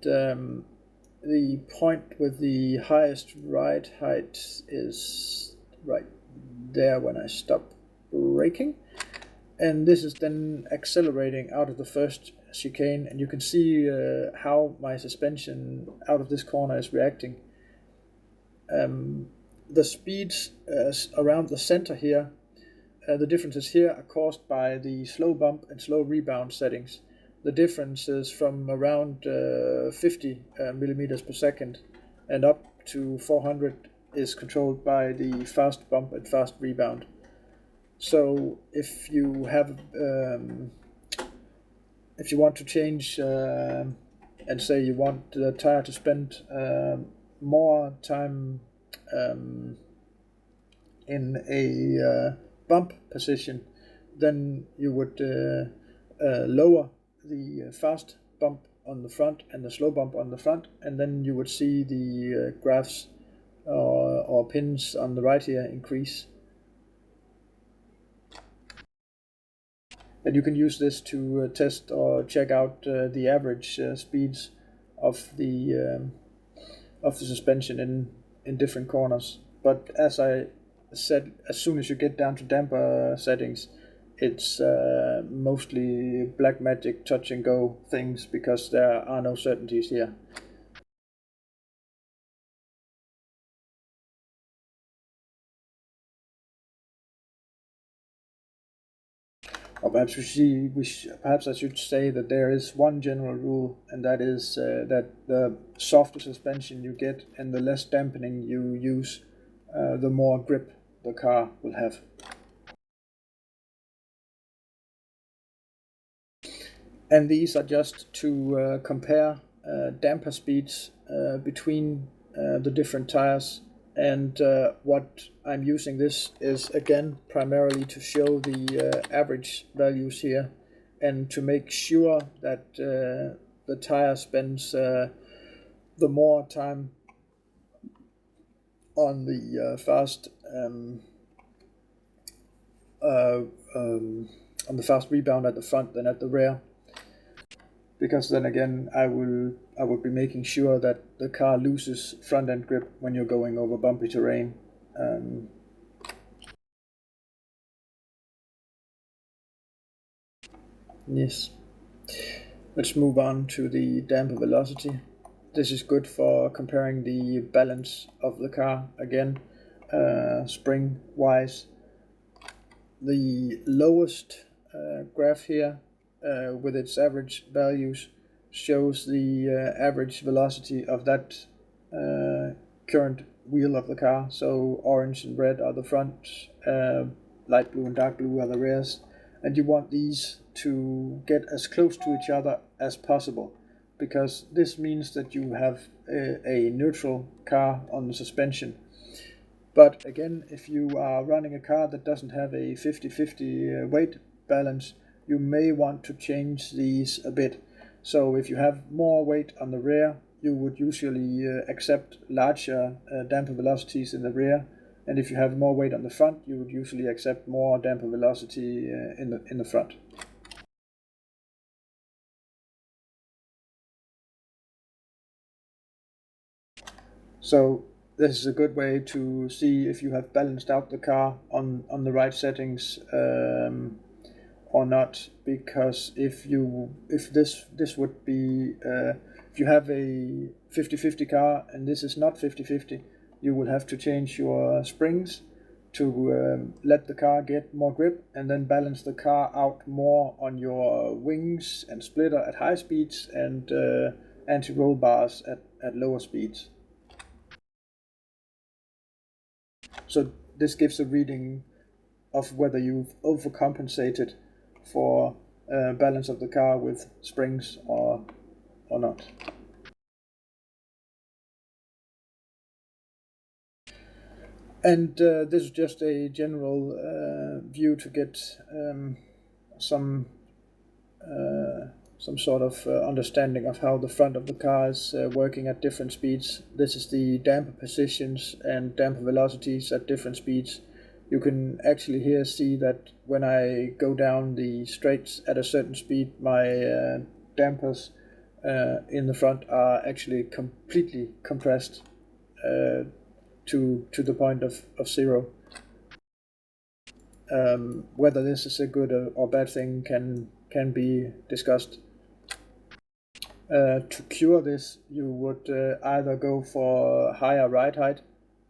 [SPEAKER 1] the point with the highest ride height is right there when I stop braking, and this is then accelerating out of the first chicane, and you can see how my suspension out of this corner is reacting. the speeds around the center here, the differences here are caused by the slow bump and slow rebound settings. The differences from around 50 millimeters per second and up to 400 is controlled by the fast bump and fast rebound. So if you have if you want to change and say you want the tire to spend more time in a bump position, then you would lower the fast bump on the front and the slow bump on the front, and then you would see the graphs or pins on the right here increase. And you can use this to test or check out the average speeds of the suspension in different corners. But as I said, as soon as you get down to damper settings, it's mostly black magic, touch and go things, because there are no certainties here. Or perhaps perhaps I should say that there is one general rule, and that is that the softer suspension you get and the less dampening you use, the more grip the car will have. And these are just to compare damper speeds between the different tires. And what I'm using this is again primarily to show the average values here, and to make sure that the tire spends the more time on the fast rebound at the front than at the rear. Because then again, I would be making sure that the car loses front end grip when you're going over bumpy terrain. Yes. Let's move on to the damper velocity. This is good for comparing the balance of the car again, spring wise. The lowest graph here with its average values shows the average velocity of that current wheel of the car. So orange and red are the front, light blue and dark blue are the rears, and you want these to get as close to each other as possible, because this means that you have a neutral car on the suspension. But again, if you are running a car that doesn't have a 50-50 weight balance, you may want to change these a bit. So if you have more weight on the rear, you would usually accept larger damper velocities in the rear, and if you have more weight on the front, you would usually accept more damper velocity in the front. So this is a good way to see if you have balanced out the car on the right settings or not, because if this would be if you have a 50-50 car and this is not 50-50, you will have to change your springs to let the car get more grip, and then balance the car out more on your wings and splitter at high speeds and anti-roll bars at lower speeds. So this gives a reading of whether you've overcompensated for balance of the car with springs or not. And this is just a general view to get some sort of understanding of how the front of the car is working at different speeds. This is the damper positions and damper velocities at different speeds. You can actually here see that when I go down the straights at a certain speed, my dampers in the front are actually completely compressed to the point of zero. Whether this is a good or bad thing can be discussed. To cure this, you would either go for higher ride height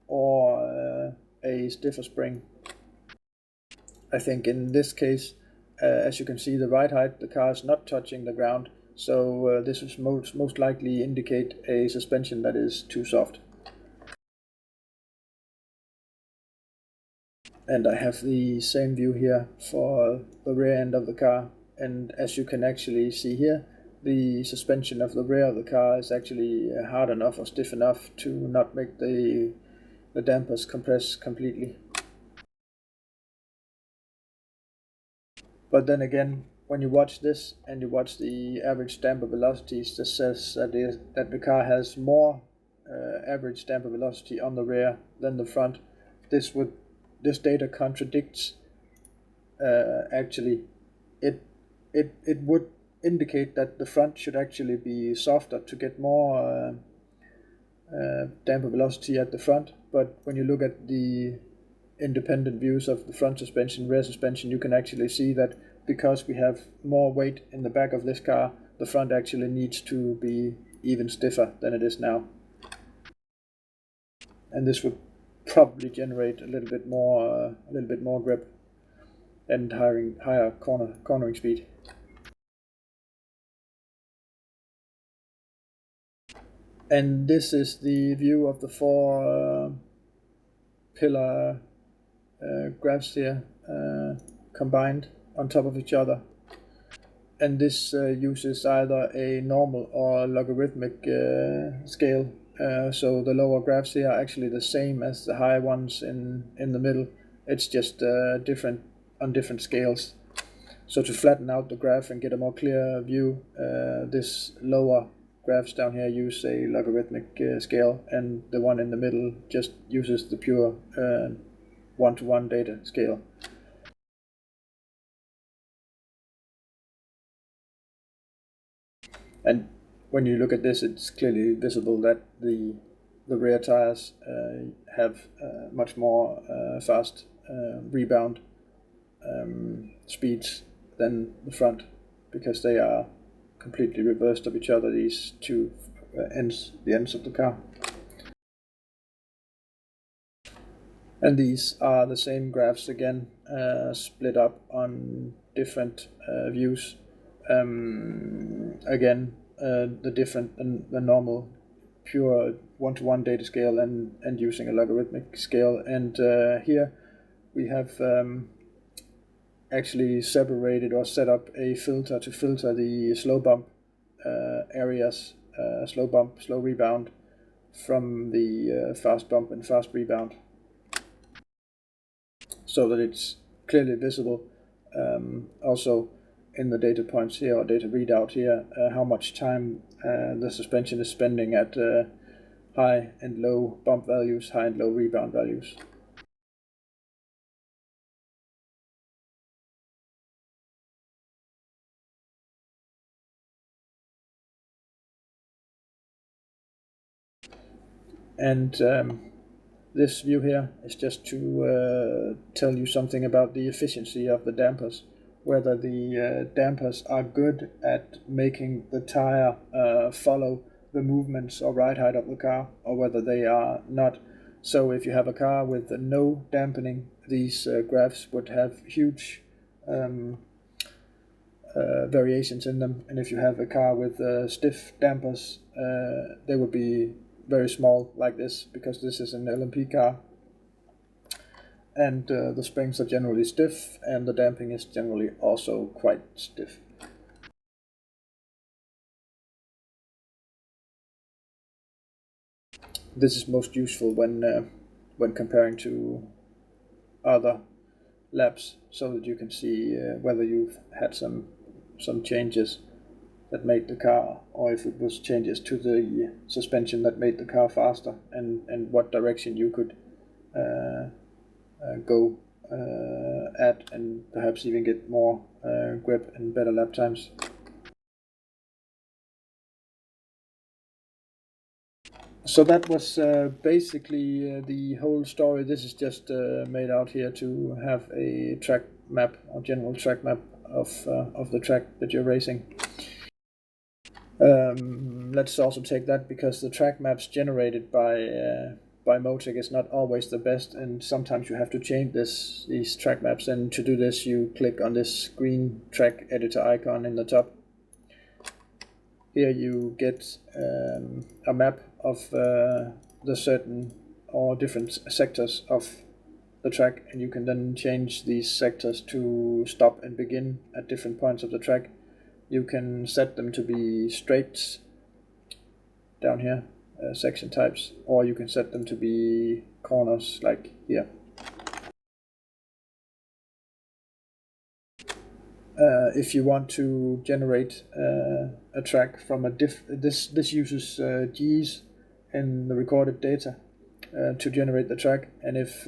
[SPEAKER 1] or a stiffer spring. I think in this case, as you can see, the ride height, the car is not touching the ground, so this will most likely indicate a suspension that is too soft. And I have the same view here for the rear end of the car, and as you can actually see here, the suspension of the rear of the car is actually hard enough or stiff enough to not make the dampers compress completely. But then again, when you watch this and you watch the average damper velocities, this says that the car has more average damper velocity on the rear than the front. This data contradicts. Actually, it would indicate that the front should actually be softer to get more damper velocity at the front. But when you look at the independent views of the front suspension, rear suspension, you can actually see that because we have more weight in the back of this car, the front actually needs to be even stiffer than it is now. And this would probably generate a little bit more grip and higher cornering speed. And this is the view of the four pillar graphs here combined on top of each other. And this uses either a normal or logarithmic scale. So the lower graphs here are actually the same as the high ones in the middle. It's just different on different scales. So to flatten out the graph and get a more clear view, this lower graphs down here use a logarithmic scale, and the one in the middle just uses the pure one-to-one data scale. And when you look at this, it's clearly visible that the rear tires have much more fast rebound speeds than the front, because they are completely reversed of each other, these two the ends of the car. And these are the same graphs again, split up on different views. Again, the normal pure one-to-one data scale and using a logarithmic scale. And here we have actually separated or set up a filter to filter the slow bump areas, slow bump, slow rebound, from the fast bump and fast rebound, so that it's clearly visible also in the data points here, or data readout here, how much time the suspension is spending at high and low bump values, high and low rebound values. And this view here is just to tell you something about the efficiency of the dampers, whether the dampers are good at making the tire follow the movements or ride height of the car, or whether they are not. So if you have a car with no dampening, these graphs would have huge variations in them, and if you have a car with stiff dampers, they would be very small, like this, because this is an LMP car, and the springs are generally stiff, and the damping is generally also quite stiff. This is most useful when comparing to other laps, so that you can see whether you've had some changes that made the car, or if it was changes to the suspension that made the car faster, and what direction you could go at, and perhaps even get more grip and better lap times. So that was basically the whole story. This is just made out here to have a track map, or general track map of the track that you're racing. Let's also take that, because the track maps generated by by Motek is not always the best, and sometimes you have to change these track maps. And to do this, you click on this green track editor icon in the top. Here you get a map of the certain or different sectors of the track, and you can then change these sectors to stop and begin at different points of the track. You can set them to be straights down here, section types, or you can set them to be corners like here. If you want to generate a track from a this uses G's in the recorded data to generate the track, and if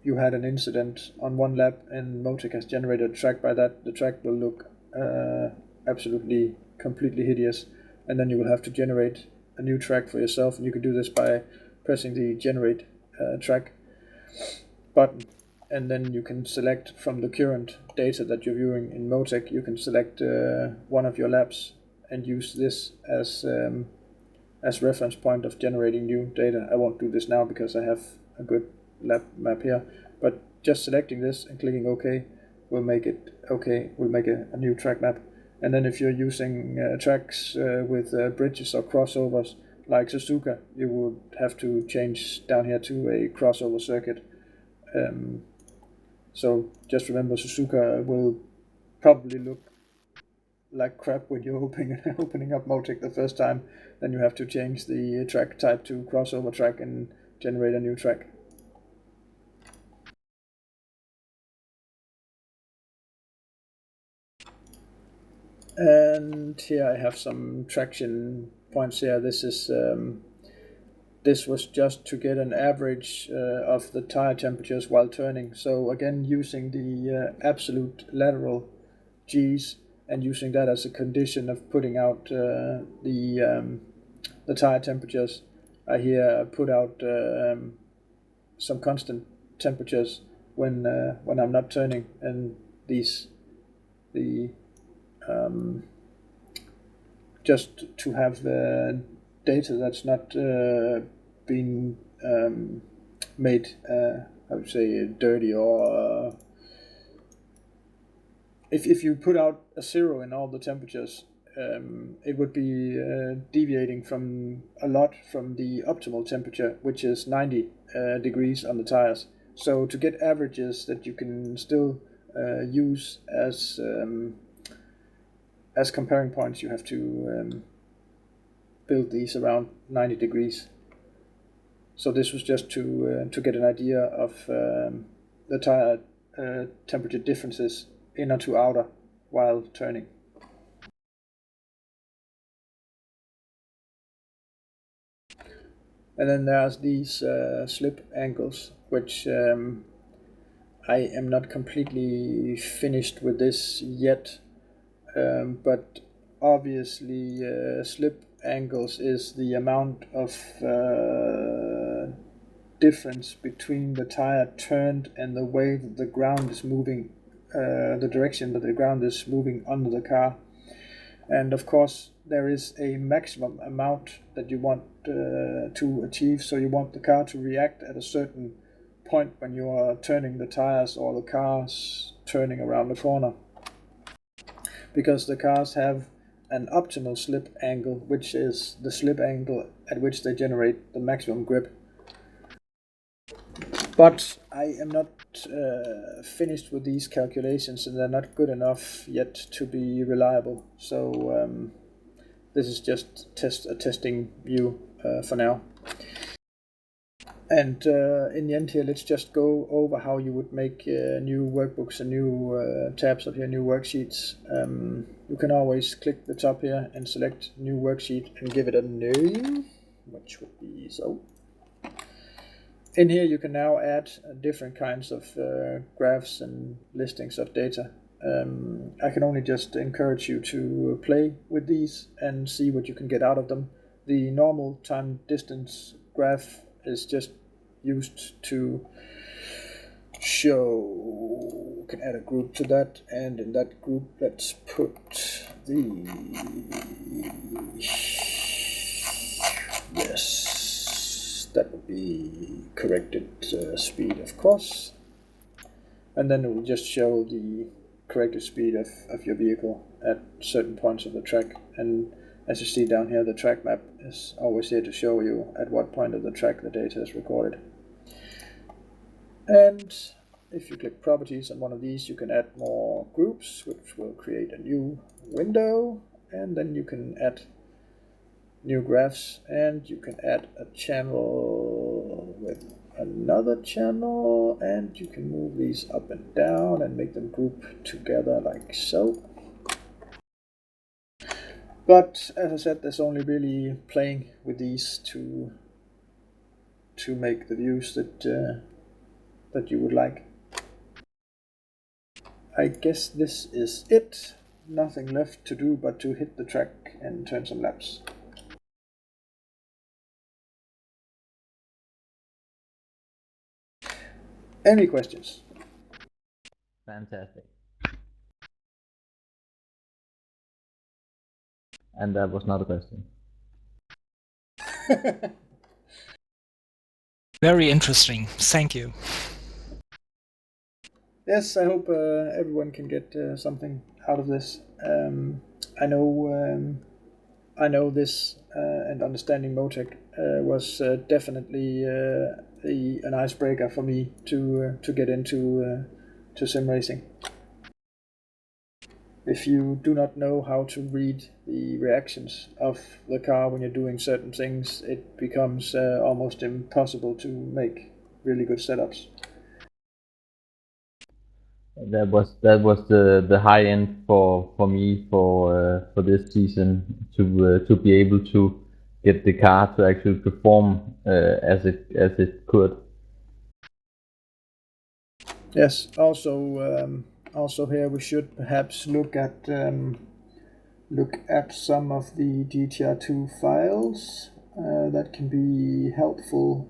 [SPEAKER 1] you had an incident on one lap and Motek has generated a track by that, the track will look absolutely completely hideous, and then you will have to generate a new track for yourself, and you can do this by pressing the generate track button, and then you can select from the current data that you're viewing in Motek. You can select one of your laps and use this as reference point of generating new data. I won't do this now because I have a good lap map here, but just selecting this and clicking OK will make it OK, will make a new track map. And then if you're using tracks with bridges or crossovers like Suzuka, you would have to change down here to a crossover circuit. So just remember, Suzuka will probably look like crap when you're opening up Motek the first time. Then you have to change the track type to crossover track and generate a new track. And here I have some traction points here. This is this was just to get an average of the tire temperatures while turning. So again, using the absolute lateral G's and using that as a condition of putting out the tire temperatures. I here put out some constant temperatures when I'm not turning, and just to have data that's not being made, I would say, dirty, or if you put out a 0 in all the temperatures, it would be deviating from a lot from the optimal temperature, which is 90 degrees on the tires. So to get averages that you can still use as comparing points, you have to build these around 90 degrees. So this was just to get an idea of the tire temperature differences inner to outer while turning. And then there's these slip angles, which I am not completely finished with this yet, but obviously slip angles is the amount of difference between the tire turned and the way that the ground is moving, the direction that the ground is moving under the car. And of course there is a maximum amount that you want to achieve. So you want the car to react at a certain point when you are turning the tires or the car's turning around the corner, because the cars have an optimal slip angle, which is the slip angle at which they generate the maximum grip. But I am not finished with these calculations, and they're not good enough yet to be reliable. So this is just a testing view for now. And in the end here, let's just go over how you would make new workbooks and new tabs of your new worksheets. You can always click the top here and select new worksheet and give it a name, which would be so. In here you can now add different kinds of graphs and listings of data. I can only just encourage you to play with these and see what you can get out of them. The normal time distance graph is just used to show, we can add a group to that, and in that group let's put that would be corrected speed, of course. And then it will just show the corrected speed of your vehicle at certain points of the track. And as you see down here, the track map is always here to show you at what point of the track the data is recorded. And if you click properties on one of these, you can add more groups, which will create a new window, and then you can add new graphs, and you can add a channel with another channel, and you can move these up and down and make them group together like so. But as I said, there's only really playing with these to make the views that you would like. I guess this is it. Nothing left to do but to hit the track and turn some laps. Any questions?
[SPEAKER 2] Fantastic. And that was not a question.
[SPEAKER 4] Very interesting. Thank you.
[SPEAKER 1] Yes, I hope everyone can get something out of this. I know this and understanding Motek was definitely an icebreaker for me to get into to sim racing. If you do not know how to read the reactions of the car when you're doing certain things, it becomes almost impossible to make really good setups.
[SPEAKER 2] That was the high end for me for this season, to be able to get the car to actually perform as it could.
[SPEAKER 1] Yes. Also here we should perhaps look at some of the Dtr2 files that can be helpful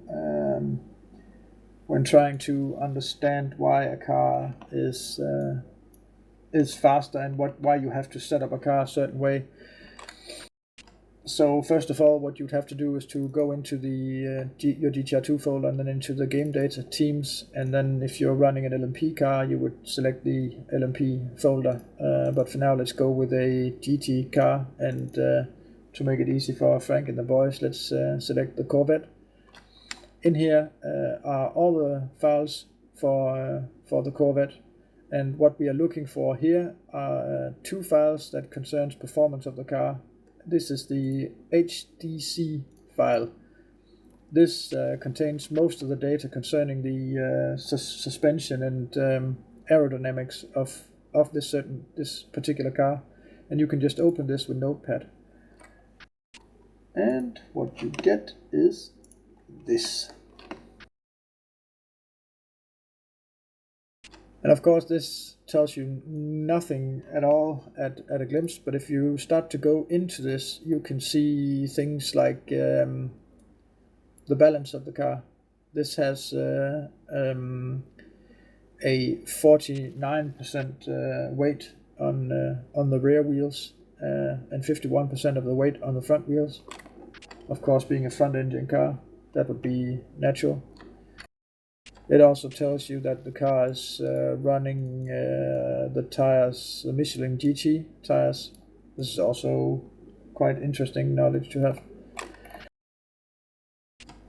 [SPEAKER 1] when trying to understand why a car is faster and why you have to set up a car a certain way. So first of all, what you'd have to do is to go into your GTR2 folder and then into the game data teams, and then if you're running an LMP car, you would select the LMP folder. But for now, let's go with a GT car, and to make it easy for Frank and the boys, let's select the Corvette. In here are all the files for the Corvette, and what we are looking for here are two files that concerns performance of the car. This is the Htc File. This contains most of the data concerning the suspension and aerodynamics of this particular car, and you can just open this with Notepad. And what you get is this. And of course this tells you nothing at all at a glimpse, but if you start to go into this, you can see things like the balance of the car. This has a 49% weight on the rear wheels and 51% of the weight on the front wheels. Of course, being a front engine car, that would be natural. It also tells you that the car is running the tires, the Michelin GT tires. This is also quite interesting knowledge to have.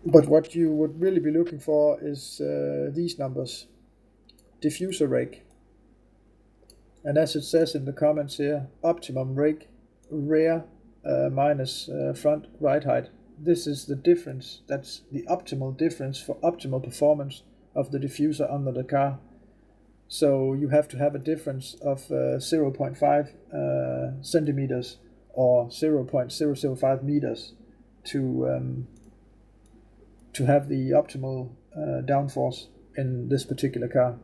[SPEAKER 1] But what you would really be looking for is these numbers. Diffuser rake. And as it says in the comments here, optimum rake, rear minus front ride height. This is the difference. That's the optimal difference for optimal performance of the diffuser under the car. So you have to have a difference of 0.5 centimeters or 0.005 meters to have the optimal downforce in this particular car.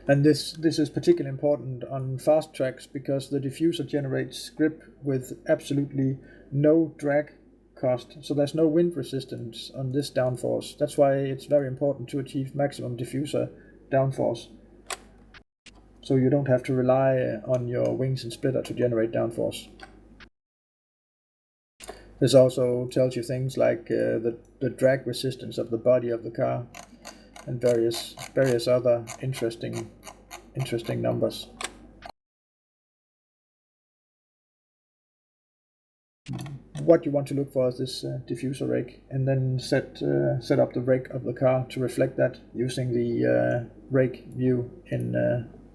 [SPEAKER 1] And this is particularly important on fast tracks because the diffuser generates grip with absolutely no drag cost, so there's no wind resistance on this downforce. That's why it's very important to achieve maximum diffuser downforce, so you don't have to rely on your wings and splitter to generate downforce. This also tells you things like the drag resistance of the body of the car and various other interesting numbers. What you want to look for is this diffuser rake, and then set up the rake of the car to reflect that using the rake view in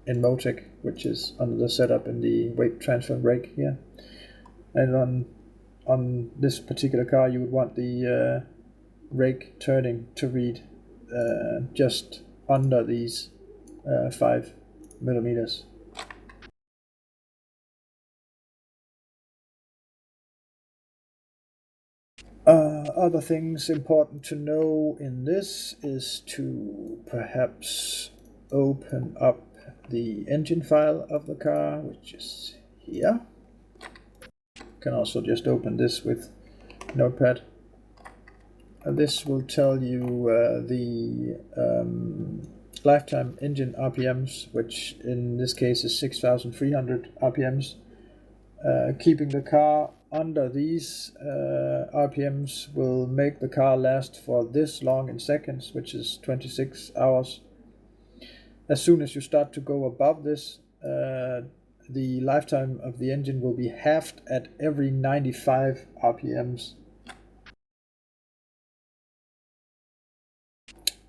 [SPEAKER 1] Motek, which is under the setup in the weight transfer rake here. And on this particular car, you would want the rake turning to read just under these 5 millimeters. Other things important to know in this is to perhaps open up the engine file of the car, which is here. You can also just open this with Notepad. This will tell you the lifetime engine RPMs, which in this case is 6,300 RPMs. Keeping the car under these RPMs will make the car last for this long in seconds, which is 26 hours. As soon as you start to go above this, the lifetime of the engine will be halved at every 95 RPMs.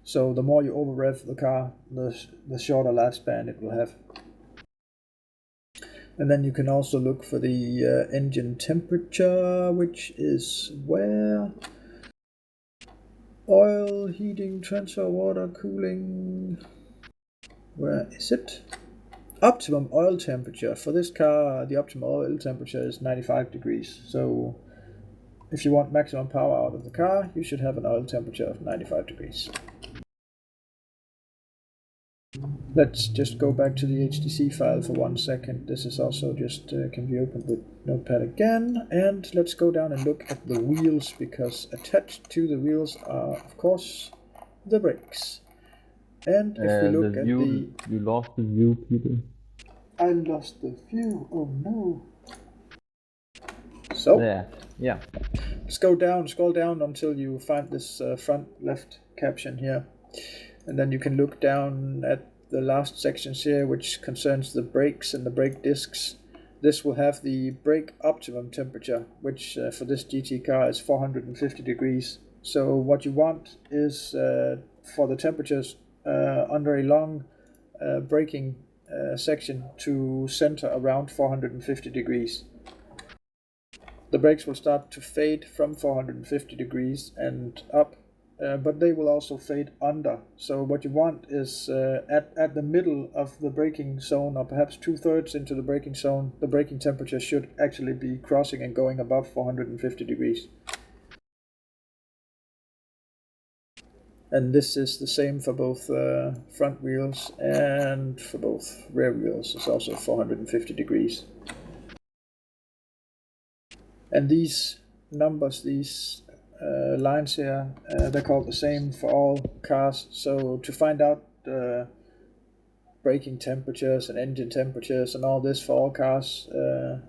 [SPEAKER 1] So the more you over rev the car, the shorter lifespan it will have. And then you can also look for the engine temperature, which is where? Oil, heating, transfer, water, cooling. Where is it? Optimum oil temperature. For this car, the optimal oil temperature is 95 degrees. So if you want maximum power out of the car, you should have an oil temperature of 95 degrees. Let's just go back to the Htc file for 1 second. This is also just can be opened with Notepad again. And let's go down and look at the wheels, because attached to the wheels are, of course, the brakes. And if we look at the...
[SPEAKER 2] You lost the view, Peter.
[SPEAKER 1] I lost the view. Oh no. So,
[SPEAKER 2] yeah.
[SPEAKER 1] Scroll down until you find this front left caption here. And then you can look down at the last sections here, which concerns the brakes and the brake discs. This will have the brake optimum temperature, which for this GT car is 450 degrees. So what you want is for the temperatures under a long braking section to center around 450 degrees. The brakes will start to fade from 450 degrees and up, but they will also fade under. So what you want is at the middle of the braking zone, or perhaps 2/3 into the braking zone, the braking temperature should actually be crossing and going above 450 degrees. And this is the same for both front wheels, and for both rear wheels it's also 450 degrees. And these numbers, these lines here, they're called the same for all cars. So to find out braking temperatures and engine temperatures and all this for all cars,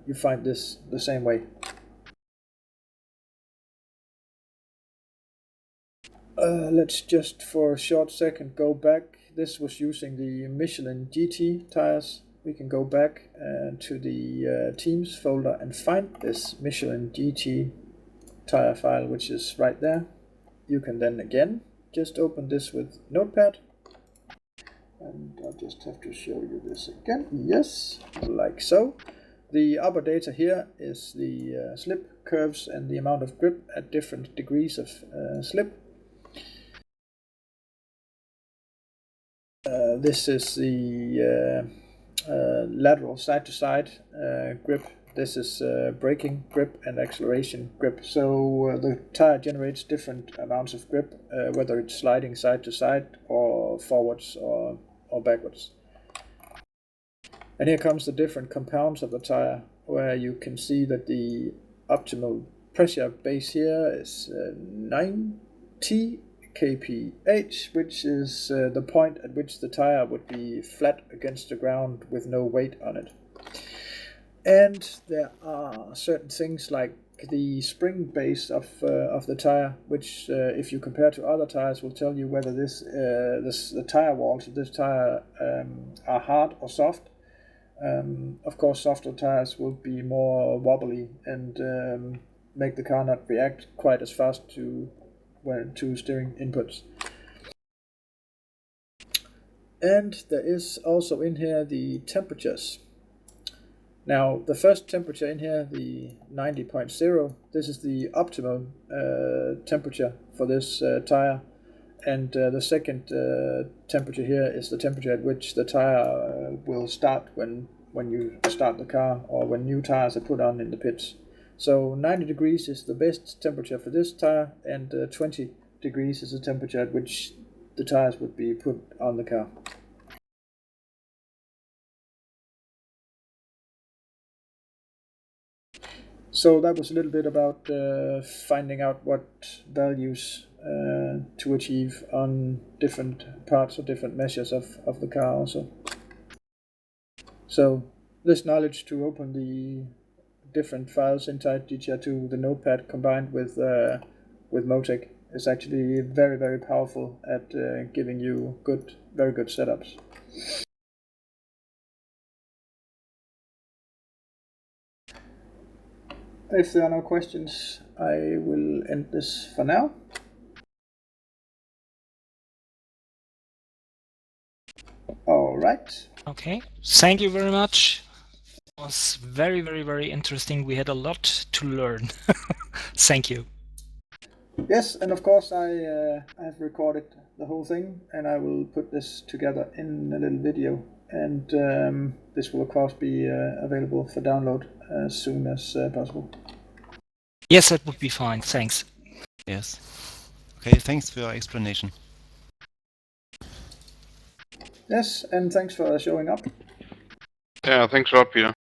[SPEAKER 1] you find this the same way. Let's just for a short second go back. This was using the Michelin GT tires. We can go back to the Teams folder and find this Michelin GT tire file, which is right there. You can then again just open this with Notepad. And I'll just have to show you this again. Yes, like so. The upper data here is the slip curves and the amount of grip at different degrees of slip. This is the lateral side-to-side grip. This is braking grip and acceleration grip. So the tire generates different amounts of grip, whether it's sliding side-to-side or forwards or backwards. And here comes the different compounds of the tire, where you can see that the optimal pressure base here is 90 kph, which is the point at which the tire would be flat against the ground with no weight on it. And there are certain things like the spring base of the tire, which if you compare to other tires will tell you whether the tire walls of this tire are hard or soft. Of course, softer tires will be more wobbly and make the car not react quite as fast to steering inputs. And there is also in here the temperatures. Now, the first temperature in here, the 90.0, this is the optimal temperature for this tire. And the second temperature here is the temperature at which the tire will start when you start the car or when new tires are put on in the pits. So 90 degrees is the best temperature for this tire, and 20 degrees is the temperature at which the tires would be put on the car. So that was a little bit about finding out what values to achieve on different parts or different measures of the car also. So this knowledge to open the different files inside GTR2, the notepad combined with Motek, is actually very, very powerful at giving you very good setups. If there are no questions, I will end this for now. All right.
[SPEAKER 4] Okay, thank you very much. It was very, very, very interesting. We had a lot to learn. Thank you.
[SPEAKER 1] Yes, and of course I have recorded the whole thing, and I will put this together in a little video, and this will of course be available for download as soon as possible.
[SPEAKER 4] Yes, that would be fine. Thanks.
[SPEAKER 6] Yes. Okay, thanks for your explanation.
[SPEAKER 1] Yes, and thanks for showing up.
[SPEAKER 3] Yeah, thanks a lot, Peter.